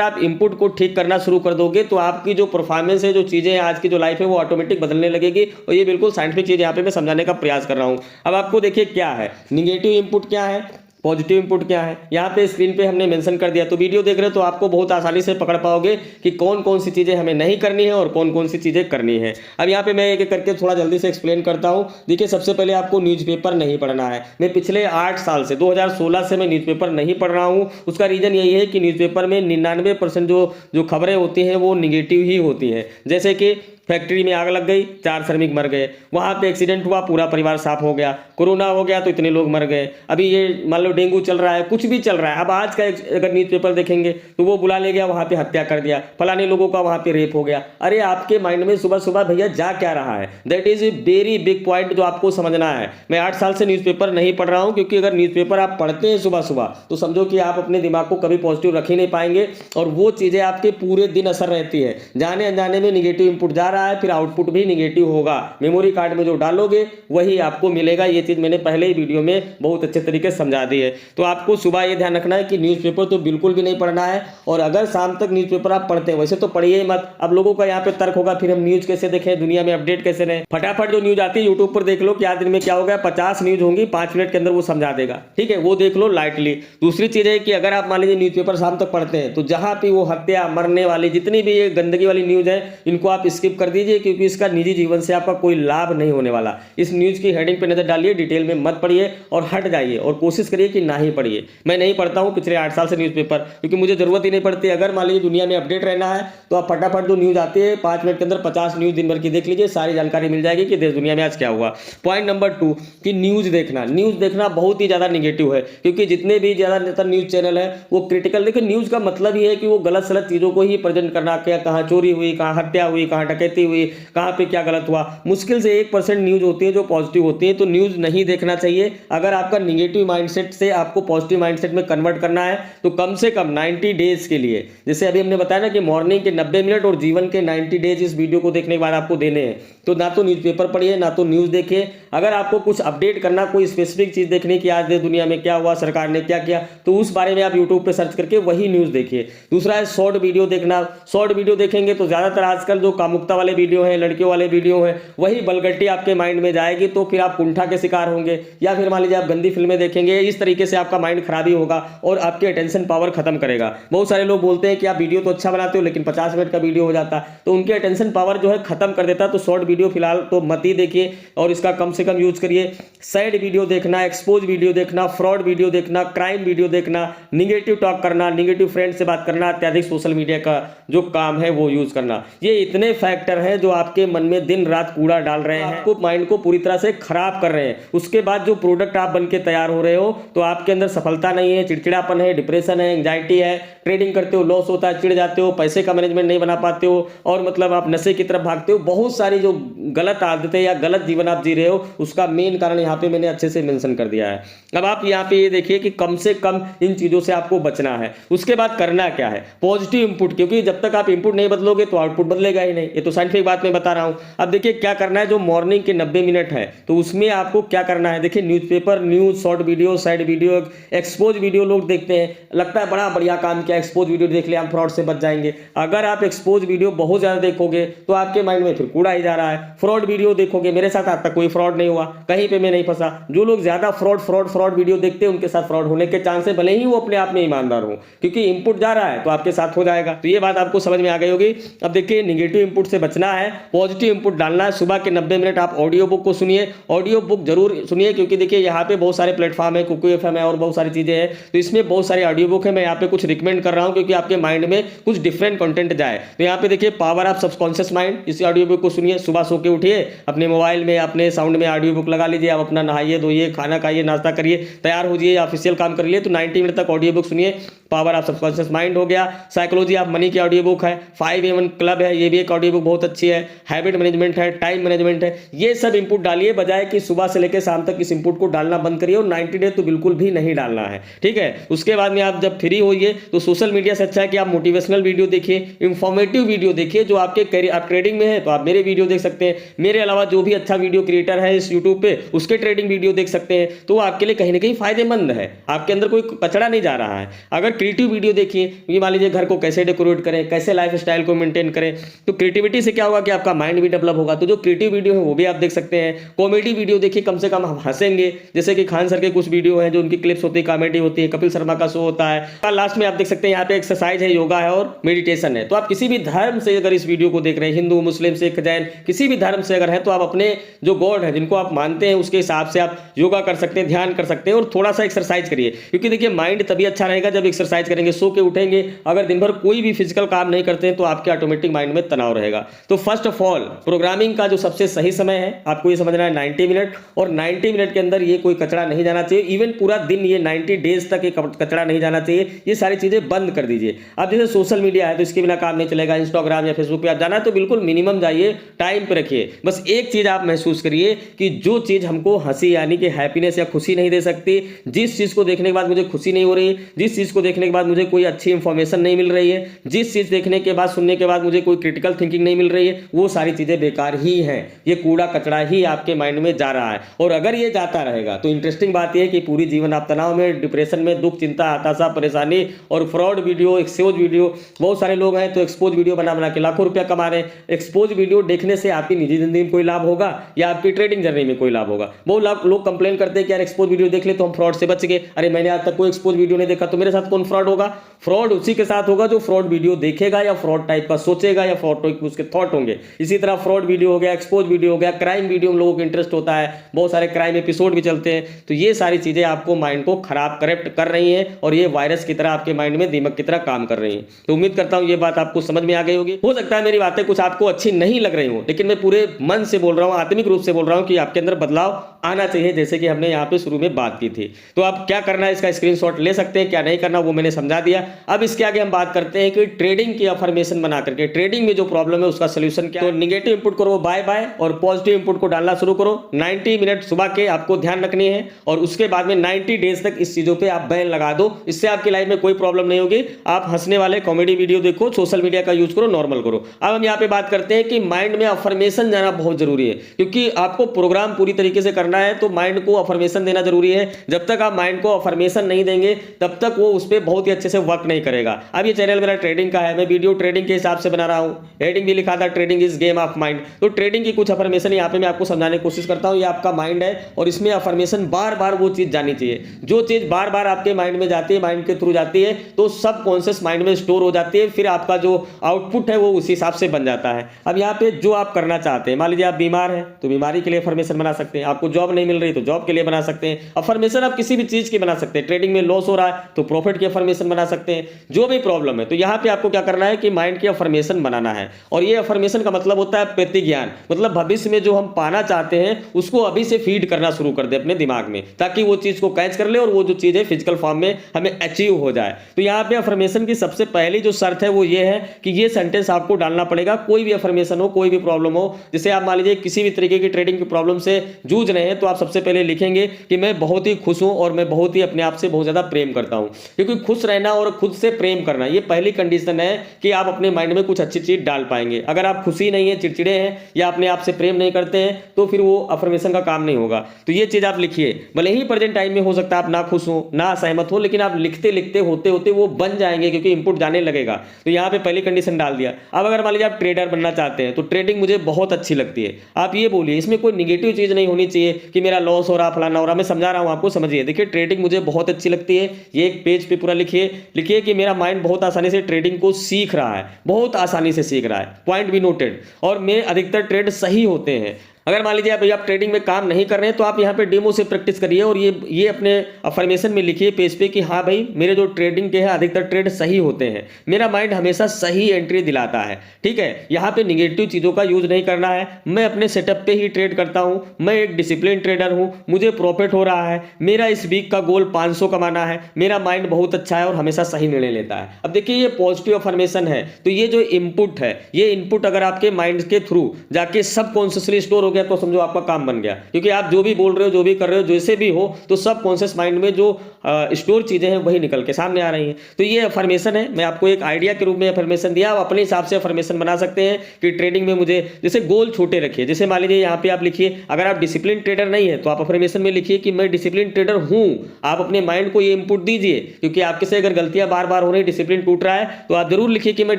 आप इनपुट को ठीक करना शुरू कर दोगे तो आपकी जो परफॉर्मेंस है, जो चीजें हैं, आज की जो लाइफ है, वो ऑटोमेटिक बदलने लगेगी। और ये बिल्कुल साइंटिफिक चीज यहाँ पे मैं समझाने का प्रयास कर रहा हूँ। अब आपको देखिए क्या है निगेटिव इनपुट, क्या है पॉजिटिव इनपुट, क्या है यहाँ पे स्क्रीन पे हमने मेंशन कर दिया। तो वीडियो देख रहे हो तो आपको बहुत आसानी से पकड़ पाओगे कि कौन कौन सी चीजें हमें नहीं करनी है और कौन कौन सी चीजें करनी है। अब यहाँ पे मैं एक एक करके थोड़ा जल्दी से एक्सप्लेन करता हूँ। देखिए सबसे पहले आपको न्यूज़पेपर नहीं पढ़ना है। मैं पिछले 8 साल से 2016 से मैं न्यूज़पेपर नहीं पढ़ रहा हूँ। उसका रीजन यही है कि न्यूज़पेपर में 99% जो खबरें होती हैं वो निगेटिव ही होती हैं। जैसे कि फैक्ट्री में आग लग गई, 4 श्रमिक मर गए, वहां पे एक्सीडेंट हुआ, पूरा परिवार साफ हो गया, कोरोना हो गया तो इतने लोग मर गए, अभी ये मान लो डेंगू चल रहा है, कुछ भी चल रहा है। अब आज का अगर न्यूज़पेपर देखेंगे तो वो बुला ले गया, वहां पे हत्या कर दिया, फलाने लोगों का वहां पे रेप हो गया। अरे आपके माइंड में सुबह सुबह भैया जा क्या रहा है? That is a very big point जो आपको समझना है। मैं 8 साल से न्यूज़पेपर नहीं पढ़ रहा हूं, क्योंकि अगर न्यूज़पेपर आप पढ़ते हैं सुबह सुबह तो समझो कि आप अपने दिमाग को कभी पॉजिटिव रख ही नहीं पाएंगे, और वो चीजें आपके पूरे दिन असर रहती है। जाने अनजाने में निगेटिव इंपुट जा रहा है, फिर आउटपुट भी निगेटिव होगा। मेमोरी कार्ड में जो डालोगे वही आपको मिलेगा। ये चीज मैंने पहले ही वीडियो में बहुत अच्छे तरीके से समझा दी है। तो आपको सुबह ये ध्यान रखना है कि न्यूज़पेपर तो बिल्कुल भी नहीं पढ़ना है, और अगर शाम तक न्यूज़पेपर आप पढ़ते हैं, वैसे तो पढ़िए मत। अब लोगों का यहाँ पे तर्क होगा फिर हम न्यूज कैसे देखें, दुनिया में अपडेट कैसे रहें। फटाफट जो न्यूज आती है यूट्यूब पर देख लो कि आज दिन में क्या हो गया, 50 न्यूज होंगी, 5 मिनट के अंदर वो समझा देगा, ठीक है, वो देख लो लाइटली। दूसरी चीज है कि अगर आप मान लीजिए न्यूज़पेपर शाम तक पढ़ते हैं तो जहां भी वो हत्या, मरने वाली जितनी भी ये गंदगी वाली न्यूज है, इनको आप स्किप कर दीजिए, क्योंकि इसका निजी जीवन से आपका कोई लाभ नहीं होने वाला। इस न्यूज की हेडिंग पे नजर डालिए, डिटेल में मत पढ़िए और हट जाइए, और कोशिश करिए कि ना ही पढ़िए। मैं नहीं पढ़ता हूं पिछले 8 साल से न्यूज़पेपर, क्योंकि मुझे जरूरत ही नहीं पड़ती। अगर मान लीजिए दुनिया में अपडेट रहना है तो आप फटाफट जो न्यूज आती है 5 मिनट के अंदर 50 न्यूज दिन भर की देख लीजिए, सारी जानकारी मिल जाएगी कि देश दुनिया में आज क्या हुआ। पॉइंट नंबर 2 कि न्यूज देखना बहुत ही ज्यादा निगेटिव है, क्योंकि जितने भी ज्यादातर न्यूज चैनल है वो क्रिटिकल। देखिए न्यूज का मतलब ही है कि वो गलत सलत चीजों को ही प्रेजेंट करना, क्या कहाँ चोरी हुई, कहाँ हत्या हुई, कहाँ डकैती हुई, कहाँ पे क्या गलत हुआ। मुश्किल से 1% न्यूज होती है जो पॉजिटिव होती है, तो न्यूज नहीं देखना चाहिए। अगर आपका निगेटिव माइंडसेट से आपको पॉजिटिव माइंडसेट में कन्वर्ट करना है तो कम से कम 90 डेज के लिए, जैसे अभी हमने बताया ना कि मॉर्निंग के 90 मिनट और जीवन के 90 डेज इस वीडियो को देखने के बाद आपको देने हैं। तो ना तो न्यूज़पेपर पढ़िए, ना तो न्यूज़ देखिए। अगर आपको कुछ अपडेट करना, कोई स्पेसिफिक चीज़ देखनी कि आज देश दुनिया में क्या हुआ, सरकार ने क्या किया, तो उस बारे में आप यूट्यूब पे सर्च करके वही न्यूज़ देखिए। दूसरा है शॉर्ट वीडियो देखना। शॉर्ट वीडियो देखेंगे तो ज़्यादातर आजकल जो कामुकता वाले वीडियो हैं, लड़कियों वाले वीडियो हैं, वही बलगट्टी आपके माइंड में जाएगी, तो फिर आप कुंठा के शिकार होंगे, या फिर मान लीजिए आप गंदी फिल्में देखेंगे, इस तरह तरीके से आपका माइंड खराब ही होगा और आपकी अटेंशन पावर खत्म करेगा। बहुत सारे लोग बोलते हैं कि आप वीडियो तो अच्छा बनाते हो लेकिन 50 मिनट का वीडियो हो जाता, तो उनकी अटेंशन पावर जो है खत्म कर देता। तो शॉर्ट वीडियो फिलहाल तो मत ही देखिए और इसका कम से कम यूज करिए। सैड वीडियो देखना, एक्सपोज वीडियो देखना, फ्रॉड वीडियो देखना, क्राइम वीडियो देखना, निगेटिव टॉक करना, निगेटिव फ्रेंड से बात करना, अत्यधिक सोशल मीडिया का जो काम है वो यूज करना, ये इतने फैक्टर हैं जो आपके मन में दिन रात कूड़ा डाल रहे हैं, आपको माइंड को पूरी तरह से खराब कर रहे हैं। उसके बाद जो प्रोडक्ट आप बन के तैयार हो रहे हो तो आपके अंदर सफलता नहीं है, चिड़चिड़ापन है, डिप्रेशन है, एंजाइटी है, ट्रेडिंग करते हो लॉस होता है, चिढ़ जाते हो, पैसे का मैनेजमेंट नहीं बना पाते हो और मतलब आप नशे की तरफ भागते हो। बहुत सारी जो गलत आदतें या गलत जीवन आप जी रहे हो उसका मेन कारण यहाँ पे मैंने अच्छे से मेंशन कर दिया है। अब आप यहाँ पे ये देखिए कि कम से कम इन चीजों से आपको बचना है। उसके बाद करना क्या है, पॉजिटिव इंपुट, क्योंकि जब तक आप इंपुट नहीं बदलोगे तो आउटपुट बदलेगा ही नहीं। ये तो साइंटिफिक बात मैं बता रहा हूं। अब देखिए क्या करना है, जो मॉर्निंग के 90 मिनट है तो उसमें आपको क्या करना है, देखिए newspaper, news, short video, side video, expose video लोग देखते हैं, लगता है बड़ा बढ़िया काम किया, एक्सपोज वीडियो देख लिया हम फ्रॉड से बच जाएंगे। अगर आप एक्सपोज वीडियो बहुत ज्यादा देखोगे तो आपके माइंड में फिर कूड़ा ही जा रहा है। फ्रॉड वीडियो देखोगे, मेरे साथ आज तक कोई फ्रॉड नहीं हुआ, कहीं पे मैं नहीं फंसा। जो लोग ज्यादा फ्रॉड वीडियो देखते हैं उनके साथ फ्रॉड होने के चांस है, भले ही वो अपने आप में ईमानदार हो, क्योंकि इनपुट जा रहा है तो आपके साथ हो जाएगा। तो ये बात आपको समझ में आ गई होगी। अब देखिए निगेटिव इंपुट से बचना है, पॉजिटिव इंपुट डालना है। सुबह के 90 मिनट आप ऑडियो बुक को सुनिए, ऑडियो बुक जरूर सुनिए, क्योंकि देखिए यहाँ पे बहुत सारे प्लेटफॉर्म है, कुकू एफएम है और बहुत सारी चीजें हैं, तो इसमें बहुत सारी ऑडियो बुक है। मैं यहाँ पे कुछ रिकमेंड कर रहा हूँ क्योंकि आपके माइंड में कुछ डिफरेंट कंटेंट जाए। तो यहाँ पे देखिए पावर ऑफ सबकॉन्शियस माइंड, इस ऑडियो बुक को सुनिए। सुबह सो के उठिए, अपने मोबाइल में अपने साउंड में ऑडियो बुक लगा लीजिए, आप अपना नहाइए धोइए, खाना खाइए, नाश्ता करिए, तैयार हो जाइए, ऑफिशियल काम कर लिए, तो 90 मिनट तक ऑडियो बुक सुनिए। पावर ऑफ सबकॉन्शियस माइंड हो गया। साइकोलॉजी ऑफ मनी की ऑडियो बुक है, 5A1 क्लब है, ये भी एक ऑडियो बुक बहुत अच्छी है। हैबिट मैनेजमेंट है, टाइम मैनेजमेंट है। ये सब इंपुट डालिए, बजाय कि सुबह से लेकर शाम तक इस इंपुट को डालना बंद करिए और 90 डे तो बिल्कुल भी नहीं डालना है, ठीक है। उसके बाद में आप जब फ्री होइए तो सोशल मीडिया से अच्छा है कि आप मोटिवेशनल वीडियो देखिए, इंफॉर्मेटिव वीडियो देखिए, जो आपके कैरियर, आप ट्रेडिंग में है तो आप मेरे वीडियो देख सकते हैं। मेरे अलावा जो भी अच्छा वीडियो क्रिएटर है इस यूट्यूब पे उसके ट्रेडिंग वीडियो देख सकते हैं, तो वो आपके लिए कहीं ना कहीं फायदेमंद है, आपके अंदर कोई कचरा नहीं जा रहा है। अगर क्रिएटिव वीडियो देखिए, ये मान लीजिए घर को कैसे डेकोरेट करें, कैसे लाइफ स्टाइल को मेंटेन करें, तो क्रिएटिविटी से क्या होगा कि आपका माइंड भी डेवलप होगा। तो जो क्रिएटिव वीडियो है वो भी आप देख सकते हैं। कॉमेडी वीडियो देखिए, कम से कम हम हंसेंगे, जैसे कि खान सर के कुछ वीडियो हैं जो उनकी क्लिप्स होती है, कॉमेडी होती है, कपिल शर्मा का शो होता है। लास्ट में आप देख सकते हैं यहाँ पे एक्सरसाइज है, योगा है और मेडिटेशन है। तो आप किसी भी धर्म से अगर इस वीडियो को देख रहे हैं, हिंदू, मुस्लिम, सिख, जैन, किसी भी धर्म से अगर है, तो आप अपने जो गॉड है जिनको आप मानते हैं उसके हिसाब से आप योगा कर सकते हैं, ध्यान कर सकते हैं और थोड़ा सा एक्सरसाइज करिए, क्योंकि देखिए माइंड तभी अच्छा रहेगा जब एक्सरसाइज करेंगे। सो के उठेंगे, अगर दिन भर कोई भी फिजिकल काम नहीं करते हैं तो आपके ऑटोमेटिक माइंड में तनाव रहेगा। तो फर्स्ट ऑफ ऑल प्रोग्रामिंग का जो सबसे सही समय है आपको ये समझना है 90 मिनट, और 90 मिनट के अंदर ये कोई कचरा नहीं जाना चाहिए। इवन पूरा दिन ये 90 डेज तक ये कचरा नहीं जाना चाहिए। ये सारी चीजें बंद कर दीजिए। अब जैसे सोशल मीडिया है तो इसके बिना काम नहीं चलेगा, इंस्टाग्राम या फेसबुक पे आप जाना है तो बिल्कुल मिनिमम जाइए, टाइम पे रखिए। बस एक चीज आप महसूस करिए कि जो चीज हमको हंसी यानी कि हैप्पीनेस या खुशी नहीं दे सकती, जिस चीज को देखने के बाद मुझे खुशी नहीं हो रही, जिस चीज को देखने के बाद मुझे कोई अच्छी इंफॉर्मेशन नहीं मिल रही है, जिस चीज देखने के बाद, सुनने के बाद मुझे कोई क्रिटिकल थिंकिंग नहीं मिल रही है, वो सारी चीजें बेकार ही हैं। ये कूड़ा कचरा ही आपके माइंड में जा रहा है। और अगर ये जाता रहेगा तो इंटरेस्टिंग बात यह है कि पूरी जीवन आप तनाव में, डिप्रेशन में, दुख, चिंता, हताशा, परेशानी और फ्रॉड वीडियो, एक्सपोज वीडियो, बहुत सारे लोग हैं तो एक्सपोज वीडियो बना बना के लाखों रुपया कमा रहे हैं। एक्सपोज वीडियो देखने से आपकी निजी जिंदगी में कोई लाभ होगा या आपकी ट्रेडिंग जर्नी में कोई लाभ होगा? बहुत लोग कंप्लेन करते हैं कि यार एक्सपोज वीडियो देख ले तो हम फ्रॉड से बच गए। अरे मैंने आज तक कोई एक्सपोज वीडियो नहीं देखा, तो मेरे साथ कौन फ्रॉड होगा? फ्रॉड उसी के साथ होगा जो फ्रॉड वीडियो देखेगा या फ्रॉड टाइप का सोचेगा या फ्रॉड टाइप उसके थॉट होंगे। इसी तरह फ्रॉड वीडियो हो गया, एक्सपोज वीडियो हो गया, क्राइम वीडियो में लोगों को इंटरेस्ट होता है, बहुत सारे क्राइम एपिसोड भी चलते हैं। तो ये सारी चीजें आपको माइंड को खराब, करप्ट कर रही हैं और ये वायरस की तरह आपके माइंड में दीमक की तरह काम कर रही हैं। तो उम्मीद करता हूं ये बात आपको समझ में आ गई होगी। हो सकता है मेरी बातें कुछ आपको अच्छी नहीं लग रही हो, लेकिन मैं पूरे मन से बोल रहा हूं, आत्मिक रूप से बोल रहा हूं कि आपके अंदर बदलाव आना चाहिए, जैसे कि हमने यहाँ पे शुरू में बात की थी। तो आप क्या करना है, इसका स्क्रीनशॉट ले सकते हैं, क्या नहीं करना वो मैंने समझा दिया। अब इसके आगे हम बात करते हैं कि ट्रेडिंग की अफर्मेशन बना करके ट्रेडिंग में जो प्रॉब्लम है उसका सोल्यूशन क्या है। तो निगेटिव इंपुट करो बाय बाय और पॉजिटिव इंपुट को डालना शुरू करो। 90 मिनट सुबह के आपको ध्यान रखनी है और उसके बाद में 90 डेज तक इस चीजों पे आप बैन लगा दो। इससे आपकी लाइफ में कोई प्रॉब्लम नहीं होगी। आप हंसने वाले कॉमेडी वीडियो देखो, सोशल मीडिया का यूज करो, नॉर्मल करो। अब हम यहाँ पे बात करते हैं कि माइंड में अफर्मेशन जाना बहुत जरूरी है, क्योंकि आपको प्रोग्राम पूरी तरीके से करना है तो माइंड को अफर्मेशन देना जरूरी है। जब तक आप माइंड को अफर्मेशन नहीं देंगे तब तक वो उस पर बहुत ही अच्छे से वर्क नहीं करेगा। अब ये चैनल मेरा ट्रेडिंग का है, मैं वीडियो ट्रेडिंग के हिसाब से बना रहा हूं। हेडिंग भी लिखा था trading is game of mind. तो ट्रेडिंग की कुछ अफर्मेशन यहाँ पे मैं आपको समझाने की कोशिश करता हूँ। ये आपका माइंड है और इसमें अफर्मेशन बार बार वो चीज जानी चाहिए। जो चीज़ बार बार आपके माइंड में जाती है, माइंड के थ्रू जाती है, तो सब कॉन्शियस माइंड में स्टोर हो जाती है, फिर आपका जो आउटपुट है वो उसी हिसाब से बन जाता है। अब यहाँ पे जो आप करना चाहते हैं, मान लीजिए आप बीमार हैं तो बीमारी के लिए अफर्मेशन बना सकते हैं, आपको जॉब नहीं मिल रही तो जॉब के लिए बना सकते हैं। अफर्मेशन आप किसी भी चीज़ की बना सकते हैं, ट्रेडिंग में लॉस हो रहा है तो प्रॉफिट की अफर्मेशन बना सकते हैं, जो भी प्रॉब्लम है। तो यहाँ पे आपको क्या करना है कि माइंड की अफर्मेशन बनाना है, और ये अफर्मेशन का मतलब होता है प्रतिज्ञान, मतलब भविष्य में जो हम पाना चाहते हैं उसको अभी से फीड करना शुरू कर दे अपने दिमाग में, ताकि वो चीज़ को कैच कर ले और वो जो चीज़ है फिजिकल फॉर्म में हमें अचीव हो जाए। तो यहाँ पे अफर्मेशन की सबसे पहली जो शर्त है वो ये है कि ये सेंटेंस आपको डालना पड़ेगा, कोई भी अफर्मेशन हो, कोई भी प्रॉब्लम हो। जैसे आप मान लीजिए किसी भी तरीके की ट्रेडिंग की प्रॉब्लम से जूझ रहे हैं, तो आप सबसे पहले लिखेंगे कि मैं बहुत ही खुश हूं और मैं बहुत ही अपने आप से बहुत ज्यादा प्रेम करता हूं। क्योंकि खुश रहना और खुद से प्रेम करना ये पहली कंडीशन है कि आप अपने माइंड में कुछ अच्छी चीज डाल पाएंगे। अगर आप खुशी नहीं है, चिड़चिड़े हैं या अपने आप से प्रेम नहीं करते हैं, तो फिर वो अफर्मेशन का काम नहीं होगा। तो ये चीज आप लिखिए। भले ही प्रेजेंट टाइम में हो सकता है आप ना खुश हो, ना सहमत हो, लेकिन आप लिखते लिखते होते होते वो बन जाएंगे, क्योंकि इंपुट जाने लगेगा। तो यहाँ पे पहली कंडीशन डाल दिया। अब अगर मान लीजिए आप ट्रेडर बनना चाहते हैं, तो ट्रेडिंग मुझे बहुत अच्छी लगती है, आप ये बोलिए। इसमें कोई निगेटिव चीज नहीं होनी चाहिए कि मेरा लॉस हो रहा, फलाना हो रहा। मैं समझा रहा हूं आपको, समझिए। देखिए, ट्रेडिंग मुझे बहुत अच्छी लगती है, ये एक पेज पे पूरा लिखिए कि मेरा माइंड बहुत आसानी से ट्रेडिंग को सीख रहा है, बहुत आसानी से सीख रहा है, पॉइंट बी नोटेड। और मेरे अधिकतर ट्रेड सही होते हैं। अगर मान लीजिए आप ट्रेडिंग में काम नहीं कर रहे हैं, तो आप यहाँ पे डेमो से प्रैक्टिस करिए और ये अपने अफर्मेशन में लिखिए पेज पे कि हाँ भाई, मेरे जो ट्रेडिंग के हैं अधिकतर ट्रेड सही होते हैं, मेरा माइंड हमेशा सही एंट्री दिलाता है। ठीक है, यहाँ पे निगेटिव चीज़ों का यूज नहीं करना है, मैं अपने सेटअप पे ही ट्रेड करता हूँ, मैं एक डिसिप्लिन ट्रेडर हूँ, मुझे प्रॉफिट हो रहा है, मेरा इस वीक का गोल 500 कमाना है, मेरा माइंड बहुत अच्छा है और हमेशा सही निर्णय लेता है। अब देखिए, ये पॉजिटिव अफर्मेशन है, तो ये जो इनपुट है, ये इनपुट अगर आपके माइंड के थ्रू जाके सब कॉन्शियसली स्टोर हो गया, तो समझो आपका काम बन गया। क्योंकि आप जो भी बोल रहे हो, जो भी कर रहे हो, जैसे भी हो, तो सब कॉन्शियस माइंड में जो स्टोर चीजें हैं वही निकल के सामने आ रही हैं। तो ये अफर्मेशन है, मैं आपको एक आइडिया के रूप में अफर्मेशन दिया। आप अपने हिसाब से अफर्मेशन बना सकते हैं कि ट्रेडिंग में मुझे, जैसे गोल छोटे रखिए। जैसे मान लीजिए यहाँ पे आप लिखिए, अगर आप डिसिप्लिन ट्रेडर नहीं है तो आप अफर्मेशन में लिखिए कि मैं डिसिप्लिन ट्रेडर हूं। आप अपने माइंड को ये इंपुट दीजिए, क्योंकि आपके से अगर गलतियां बार बार हो रही, डिसिप्लिन टूट रहा है, तो आप जरूर लिखिए कि मैं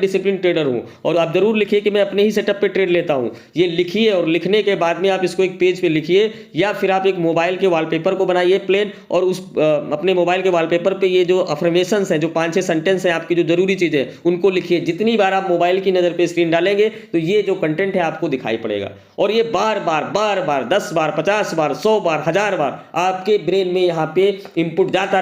डिसिप्लिन ट्रेडर हूं। और आप जरूर लिखिए कि मैं अपने ही सेटअप पे ट्रेड लेता हूं। ये लिखिए, और लिखने के बाद में आप इसको एक पेज पे लिखिए, या फिर आप एक मोबाइल के वॉलपेपर को बनाइए प्लेन, और उस अपने मोबाइल के वॉलपेपर पे ये जो अफर्मेशंस हैं, जो 5-6 सेंटेंस हैं आपकी जो जरूरी चीजें, उनको लिखिए। जितनी बार आप मोबाइल की नजर पे स्क्रीन डालेंगे, तो ये जो कंटेंट है आपको दिखाई पड़ेगा। और ये बार बार 10 बार, 50 बार, 100 बार, 1000 बार आपके ब्रेन में यहाँ पे इंपुट जाता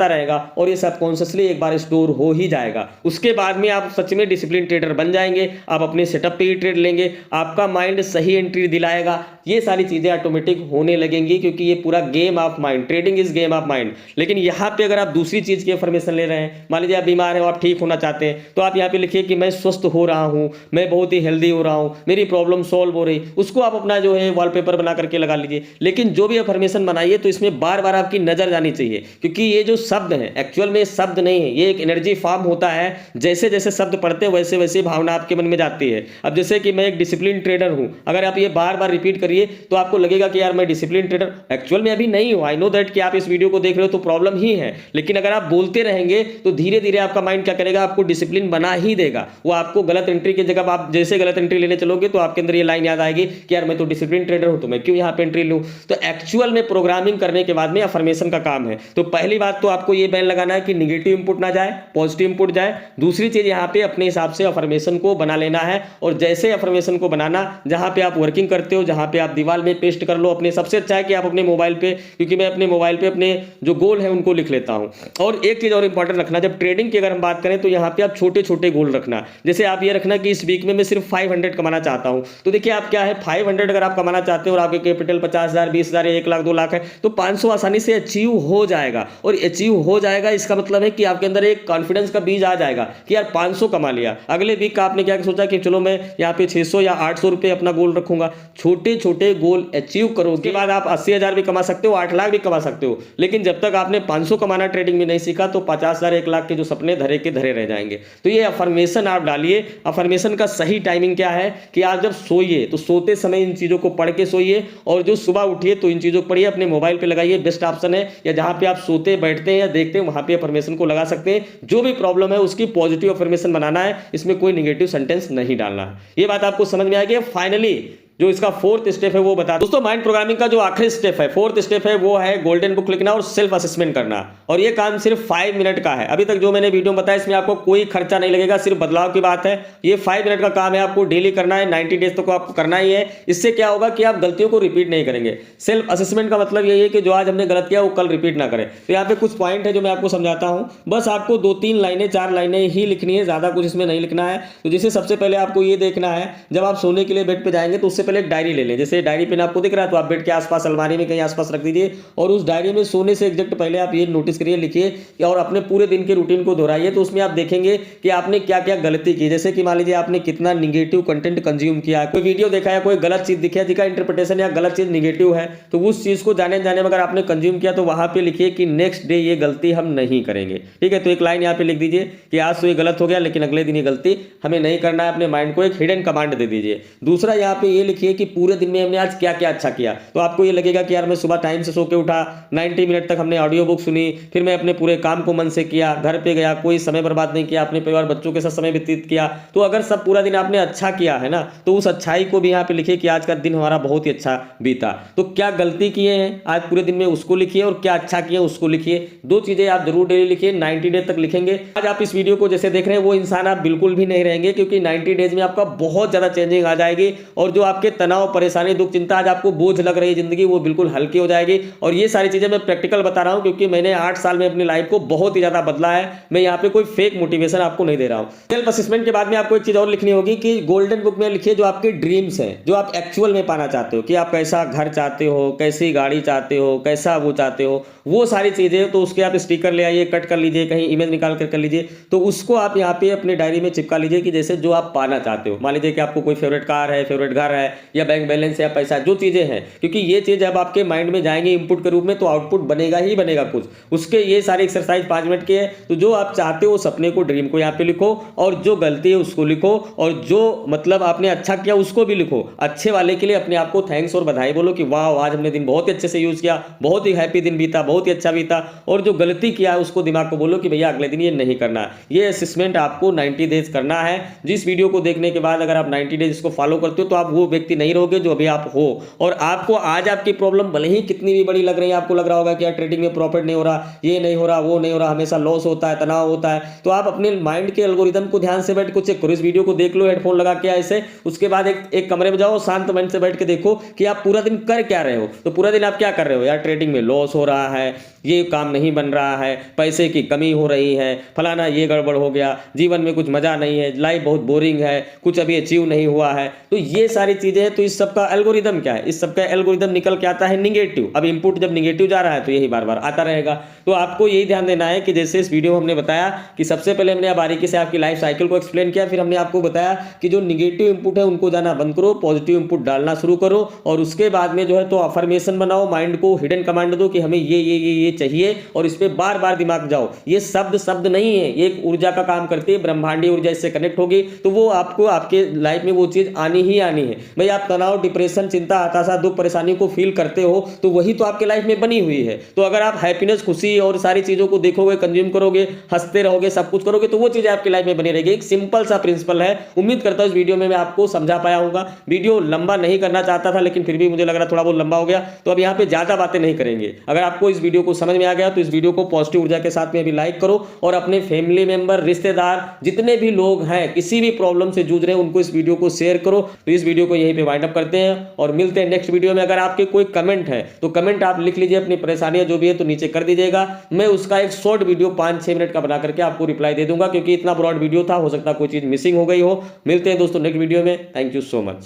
रहेगा, और ये सब कॉन्शियसली एक बार स्टोर हो ही जाएगा। उसके बाद में आप सच में डिसिप्लिन ट्रेडर बन जाएंगे। आप अपने सेटअप पे ही ट्रेड लेंगे, आपका माइंड सही एंट्री दिलाएगा, ये सारी चीजें ऑटोमेटिक होने लगेंगी, क्योंकि ये पूरा game of mind, trading is game of mind. लेकिन यहाँ पे अगर आप दूसरी चीज की इंफॉर्मेशन ले रहे हैं, मान लीजिए आप बीमार हैं और आप ठीक होना चाहते हैं, तो आप यहाँ पे लिखिए कि मैं स्वस्थ हो रहा हूँ, मैं बहुत ही हेल्दी हो रहा हूँ, मेरी प्रॉब्लम सॉल्व हो रही। उसको आप अपना जो है वॉलपेपर बना करके लगा लीजिए। लेकिन जो भी इंफॉर्मेशन बनाइए, तो इसमें बार बार आपकी नजर जानी चाहिए, क्योंकि ये जो शब्द है एक्चुअल में शब्द नहीं है, ये एक एनर्जी फॉर्म होता है। जैसे जैसे शब्द पढ़ते हैं, वैसे वैसे भावना आपके मन में जाती है। अब जैसे कि मैं एक डिसिप्लिन ट्रेडर हूँ, अगर आप ये बार बार रिपीट करिए, तो आपको लगेगा कि यार मैं डिसिप्लिन ट्रेडर एक्चुअल में अभी नहीं हूँ। आई नो दैट कि आप इस वीडियो को देख रहे हो तो प्रॉब्लम ही है, लेकिन अगर आप बोलते रहेंगे तो धीरे धीरे आपका माइंड क्या करेगा, आपको डिसिप्लिन बना ही देगा। वो आपको गलत एंट्री की जगह आप जैसे गलत एंट्री लेने चलोगे, तो आपके अंदर ये लाइन याद आएगी कि यार मैं तो डिसिप्लिन ट्रेडर हूं, तो मैं क्यों यहाँ पे एंट्री लूं। तो एक्चुअल में प्रोग्रामिंग करने के बाद में अफर्मेशन का काम है। तो पहली बात तो आपको ये बैन लगाना है कि निगेटिव इंपुट ना जाए, पॉजिटिव इंपुट जाए। दूसरी चीज यहाँ पे अपने हिसाब से अफर्मेशन को बना लेना है, और जैसे अफर्मेशन को बनाना, जहां पे आप वर्किंग करते हो, जहां पे आप दीवार में पेस्ट कर लो अपने। सबसे अच्छा है कि आप अपने मोबाइल पे, क्योंकि मैं अपने मोबाइल पे अपने जो गोल है उनको लिख लेता हूं। और एक चीज और इंपॉर्टेंट रखना, जब ट्रेडिंग की अगर हम बात करें, तो यहाँ पे आप छोटे छोटे गोल रखना। जैसे आप ये रखना कि इस वीक में मैं सिर्फ 500 कमाना चाहता हूं। तो देखिए आप क्या है, 500 अगर आप कमाना चाहते हो और आपके कैपिटल 50,000, 20,000, 1 लाख, 2 लाख है, तो 500 आसानी से अचीव हो जाएगा। और अचीव हो जाएगा, इसका मतलब है कि आपके अंदर एक कॉन्फिडेंस का बीज आ जाएगा कि यार 500 कमा लिया। अगले वीक का आपने क्या सोचा कि चलो मैं यहाँ पे 600 या 800 रुपए अपना गोल रखूंगा। छोटे छोटे गोल अचीव करो, उसके बाद आप 80,000 भी कमा सकते हो, 8 लाख भी कमा सकते हो। लेकिन जब तक आपने 500 कमाना ट्रेडिंग में नहीं सीखा, तो 50,000, 1 लाख के जो सपने धरे के धरे रह जाएंगे। तो ये अफर्मेशन आप डालिए। अफर्मेशन का सही टाइमिंग क्या है कि आप जब सोइए, तो सोते समय इन चीजों को पढ़ के सोइए, और जो सुबह उठिए तो इन चीजों को पढ़िए, अपने मोबाइल पे लगाइए, बेस्ट ऑप्शन है। या जहां पे आप सोते बैठते हैं या देखते हैं, वहां पे अफर्मेशन को लगा सकते हैं। जो भी प्रॉब्लम है उसकी पॉजिटिव अफर्मेशन बनाना है, इसमें कोई निगेटिव सेंटेंस नहीं डालना है। ये बात आपको समझ में आ गई। फाइनली जो इसका फोर्थ स्टेप है वो बता। दोस्तों माइंड प्रोग्रामिंग का जो आखिरी स्टेप है, फोर्थ स्टेप है, वो है गोल्डन बुक लिखना और सेल्फ असेसमेंट करना। और ये काम सिर्फ 5 मिनट का है। अभी तक जो मैंने वीडियो में बताया इसमें आपको कोई खर्चा नहीं लगेगा, सिर्फ बदलाव की बात है। ये 5 मिनट का काम है, आपको डेली करना है, 90 डेज तक आपको करना ही है। इससे क्या होगा कि आप गलतियों को रिपीट नहीं करेंगे। सेल्फ असेसमेंट का मतलब यही है कि जो आज हमने गलत किया वो कल रिपीट ना करें। तो यहाँ पे कुछ पॉइंट है जो मैं आपको समझाता हूँ। बस आपको 2-3 लाइनें 4 लाइनें ही लिखनी है, ज्यादा कुछ इसमें नहीं लिखना है। तो जैसे सबसे पहले आपको ये देखना है, जब आप सोने के लिए बेड पे जाएंगे तो उससे पहले एक डायरी ले लें। जैसे डायरी पेन आपको दिख रहा है तो आप बेड के आसपास अलमारी में कहीं आसपास रख दीजिए और उस डायरी में सोने से एग्जैक्ट पहले आप ये नोटिस करिए, लिखिए और अपने पूरे दिन के रूटीन को दोहराइए। तो उसमें आप देखेंगे कि आपने क्या क्या गलती की। जैसे कि मान लीजिए आपने कितना निगेटिव कंटेंट कंज्यूम किया, कोई वीडियो देखा है, कोई गलत चीज दिखा जिसका इंटरप्रिटेशन या गलत चीज निगेटिव है, तो उस चीज को जाने में अगर आपने कंज्यूम किया तो वहां पे लिखिए कि नेक्स्ट डे ये गलती हम नहीं करेंगे। ठीक है, तो एक लाइन यहाँ पे लिख दीजिए कि आज तो ये गलत हो गया लेकिन अगले दिन ये गलती हमें नहीं करना है। अपने माइंड को एक हिडन कमांड दे दीजिए। दूसरा यहाँ पे ये लिखिए कि पूरे दिन में हमने आज क्या क्या अच्छा किया। तो आपको ये लगेगा कि यार मैं सुबह टाइम से सो के उठा, 90 मिनट तक हमने ऑडियो बुक सुनी, फिर मैं अपने पूरे काम को मन से किया, घर पे गया, कोई समय बर्बाद नहीं किया, अपने परिवार बच्चों के साथ समय व्यतीत किया। तो अगर सब पूरा दिन आपने अच्छा किया है ना, तो उस अच्छाई को भी यहाँ पे लिखिए कि आज का दिन हमारा बहुत ही अच्छा बीता। तो क्या गलती किए हैं आज पूरे दिन में उसको लिखिए और क्या अच्छा किए उसको लिखिए। 2 चीजें आप जरूर डेली लिखिए, 90 डेज तक लिखेंगे। आज आप इस वीडियो को जैसे देख रहे हैं वो इंसान आप बिल्कुल भी नहीं रहेंगे, क्योंकि 90 डेज में आपका बहुत ज्यादा चेंजिंग आ जाएगी और जो आपके तनाव, परेशानी, दुख, चिंता आज आपको बोझ लग रही है जिंदगी, वो बिल्कुल हल्की हो जाएगी। और ये सारी चीजें मैं प्रैक्टिकल बता रहा हूं क्योंकि मैंने 8 साल में अपनी लाइफ को बहुत ही ज्यादा बदला है। मैं यहाँ पे कोई फेक मोटिवेशन आपको नहीं दे रहा हूं। सेल्फ असेसमेंट के बाद में आपको एक चीज और लिखनी होगी कि गोल्डन बुक में लिखिए जो आपके ड्रीम्स हैं, जो आप एक्चुअल में पाना चाहते हो, कि आप कैसा घर चाहते हो, कैसी गाड़ी चाहते हो, कैसा वो चाहते हो, वो सारी चीजें। तो उसके आप स्टिकर ले आइए, कट कर लीजिए, कहीं इमेज निकाल कर लीजिए। तो उसको आप यहाँ पे अपने डायरी में चिपका लीजिए कि जैसे जो आप पाना चाहते हो। मान लीजिए कि आपको कोई फेवरेट कार है, फेवरेट घर है, या बैंक बैलेंस या पैसा, जो चीजें हैं, क्योंकि ये चीज जब आपके माइंड में जाएंगे इनपुट के रूप में तो आउटपुट बनेगा ही बनेगा कुछ। उसके ये सारे एक्सरसाइज 5 मिनट के है। तो जो आप चाहते हो सपने को, ड्रीम को यहाँ पे लिखो और जो गलती है उसको लिखो और जो मतलब आपने अच्छा किया उसको भी लिखो। अच्छे वाले के लिए अपने आप को थैंक्स और बधाई बोलो कि वाह आज हमने दिन बहुत ही अच्छे से यूज किया, बहुत ही हैप्पी दिन बीता, बहुत ही अच्छा बीता। और जो गलती किया है उसको दिमाग को बोलो कि भैया अगले दिन ये नहीं करना। ये असेसमेंट आपको 90 डेज करना है। जिस वीडियो को देखने के बाद अगर आप 90 डेज इसको फॉलो करते हो तो आप वो व्यक्ति नहीं रहोगे जो अभी आप हो। और आपको आज आपकी प्रॉब्लम भले ही कितनी भी बड़ी लग रही है, आपको लग रहा होगा कि यार ट्रेडिंग में प्रॉफिट नहीं हो रहा, ये नहीं हो रहा, वो नहीं हो रहा, हमेशा लॉस होता है, तनाव होता है, तो आप अपने माइंड के एल्गोरिदम को ध्यान से बैठ के चेक करो। इस वीडियो को देख लो हेडफोन लगा के ऐसे, उसके बाद एक कमरे में जाओ, शांत मन से बैठ के देखो कि आप पूरा दिन कर क्या रहे हो। तो पूरा दिन आप क्या कर रहे हो, यार ट्रेडिंग में लॉस हो रहा है, ये काम नहीं बन रहा है, पैसे की कमी हो रही है, फलाना ये गड़बड़ हो गया, जीवन में कुछ मजा नहीं है, लाइफ बहुत बोरिंग है, कुछ अभी अचीव नहीं हुआ है। तो ये सारी चीजें हैं। तो इस सब का एल्गोरिदम क्या है, इस सब का एल्गोरिदम निकल के आता है निगेटिव। अब इनपुट जब निगेटिव जा रहा है तो यही बार बार आता रहेगा। तो आपको यही ध्यान देना है कि जैसे इस वीडियो में हमने बताया कि सबसे पहले हमने बारीकी से आपकी लाइफ साइकिल को एक्सप्लेन किया, फिर हमने आपको बताया कि जो निगेटिव इंपुट है उनको जाना बंद करो, पॉजिटिव इंपुट डालना शुरू करो और उसके बाद में जो है तो अफर्मेशन बनाओ, माइंड को हिडन कमांड दो कि हमें ये चाहिए और इस पे बार बार दिमाग जाओ। ये शब्द नहीं है, ये एक ऊर्जा का काम करती है, ब्रह्मांडीय ऊर्जा इससे कनेक्ट होगी तो वो आपको आपके लाइफ में वो चीज आनी ही आनी है। भाई आप तनाव, डिप्रेशन, चिंता, हताशा, दुख, परेशानी को फील करते हो तो वही तो आपके लाइफ में बनी हुई है। तो अगर आप हैप्पीनेस, खुशी और सारी चीजों को देखोगे, कंज्यूम करोगे, हंसते रहोगे, सब कुछ करोगे तो वो चीजें आपकी लाइफ में बनी रहेगी। एक सिंपल सा प्रिंसिपल है। उम्मीद करता हूं इस वीडियो में मैं आपको समझा पाया हूंगा। वीडियो लंबा नहीं करना चाहता था लेकिन फिर भी मुझे लग रहा थोड़ा बहुत लंबा हो गया, तो अब यहाँ पे ज्यादा बातें नहीं करेंगे। अगर आपको इस वीडियो को समझ में आ गया तो इस वीडियो को पॉजिटिव ऊर्जा के साथ में अभी लाइक करो और अपने फैमिली मेंबर, रिश्तेदार, जितने भी लोग हैं किसी भी प्रॉब्लम से जूझ रहे हैं उनको इस वीडियो को शेयर करो। तो इस वीडियो को यहीं पे वाइंड अप करते हैं और मिलते हैं नेक्स्ट वीडियो में। अगर आपके कोई कमेंट है तो कमेंट आप लिख लीजिए, अपनी परेशानियां जो भी है तो नीचे कर दीजिएगा। मैं उसका एक शॉर्ट वीडियो 5-6 मिनट का बना करके आपको रिप्लाई दे दूंगा, क्योंकि इतना ब्रॉड वीडियो था, हो सकता है कोई चीज मिसिंग हो गई हो। मिलते हैं दोस्तों नेक्स्ट वीडियो में। Thank you so much.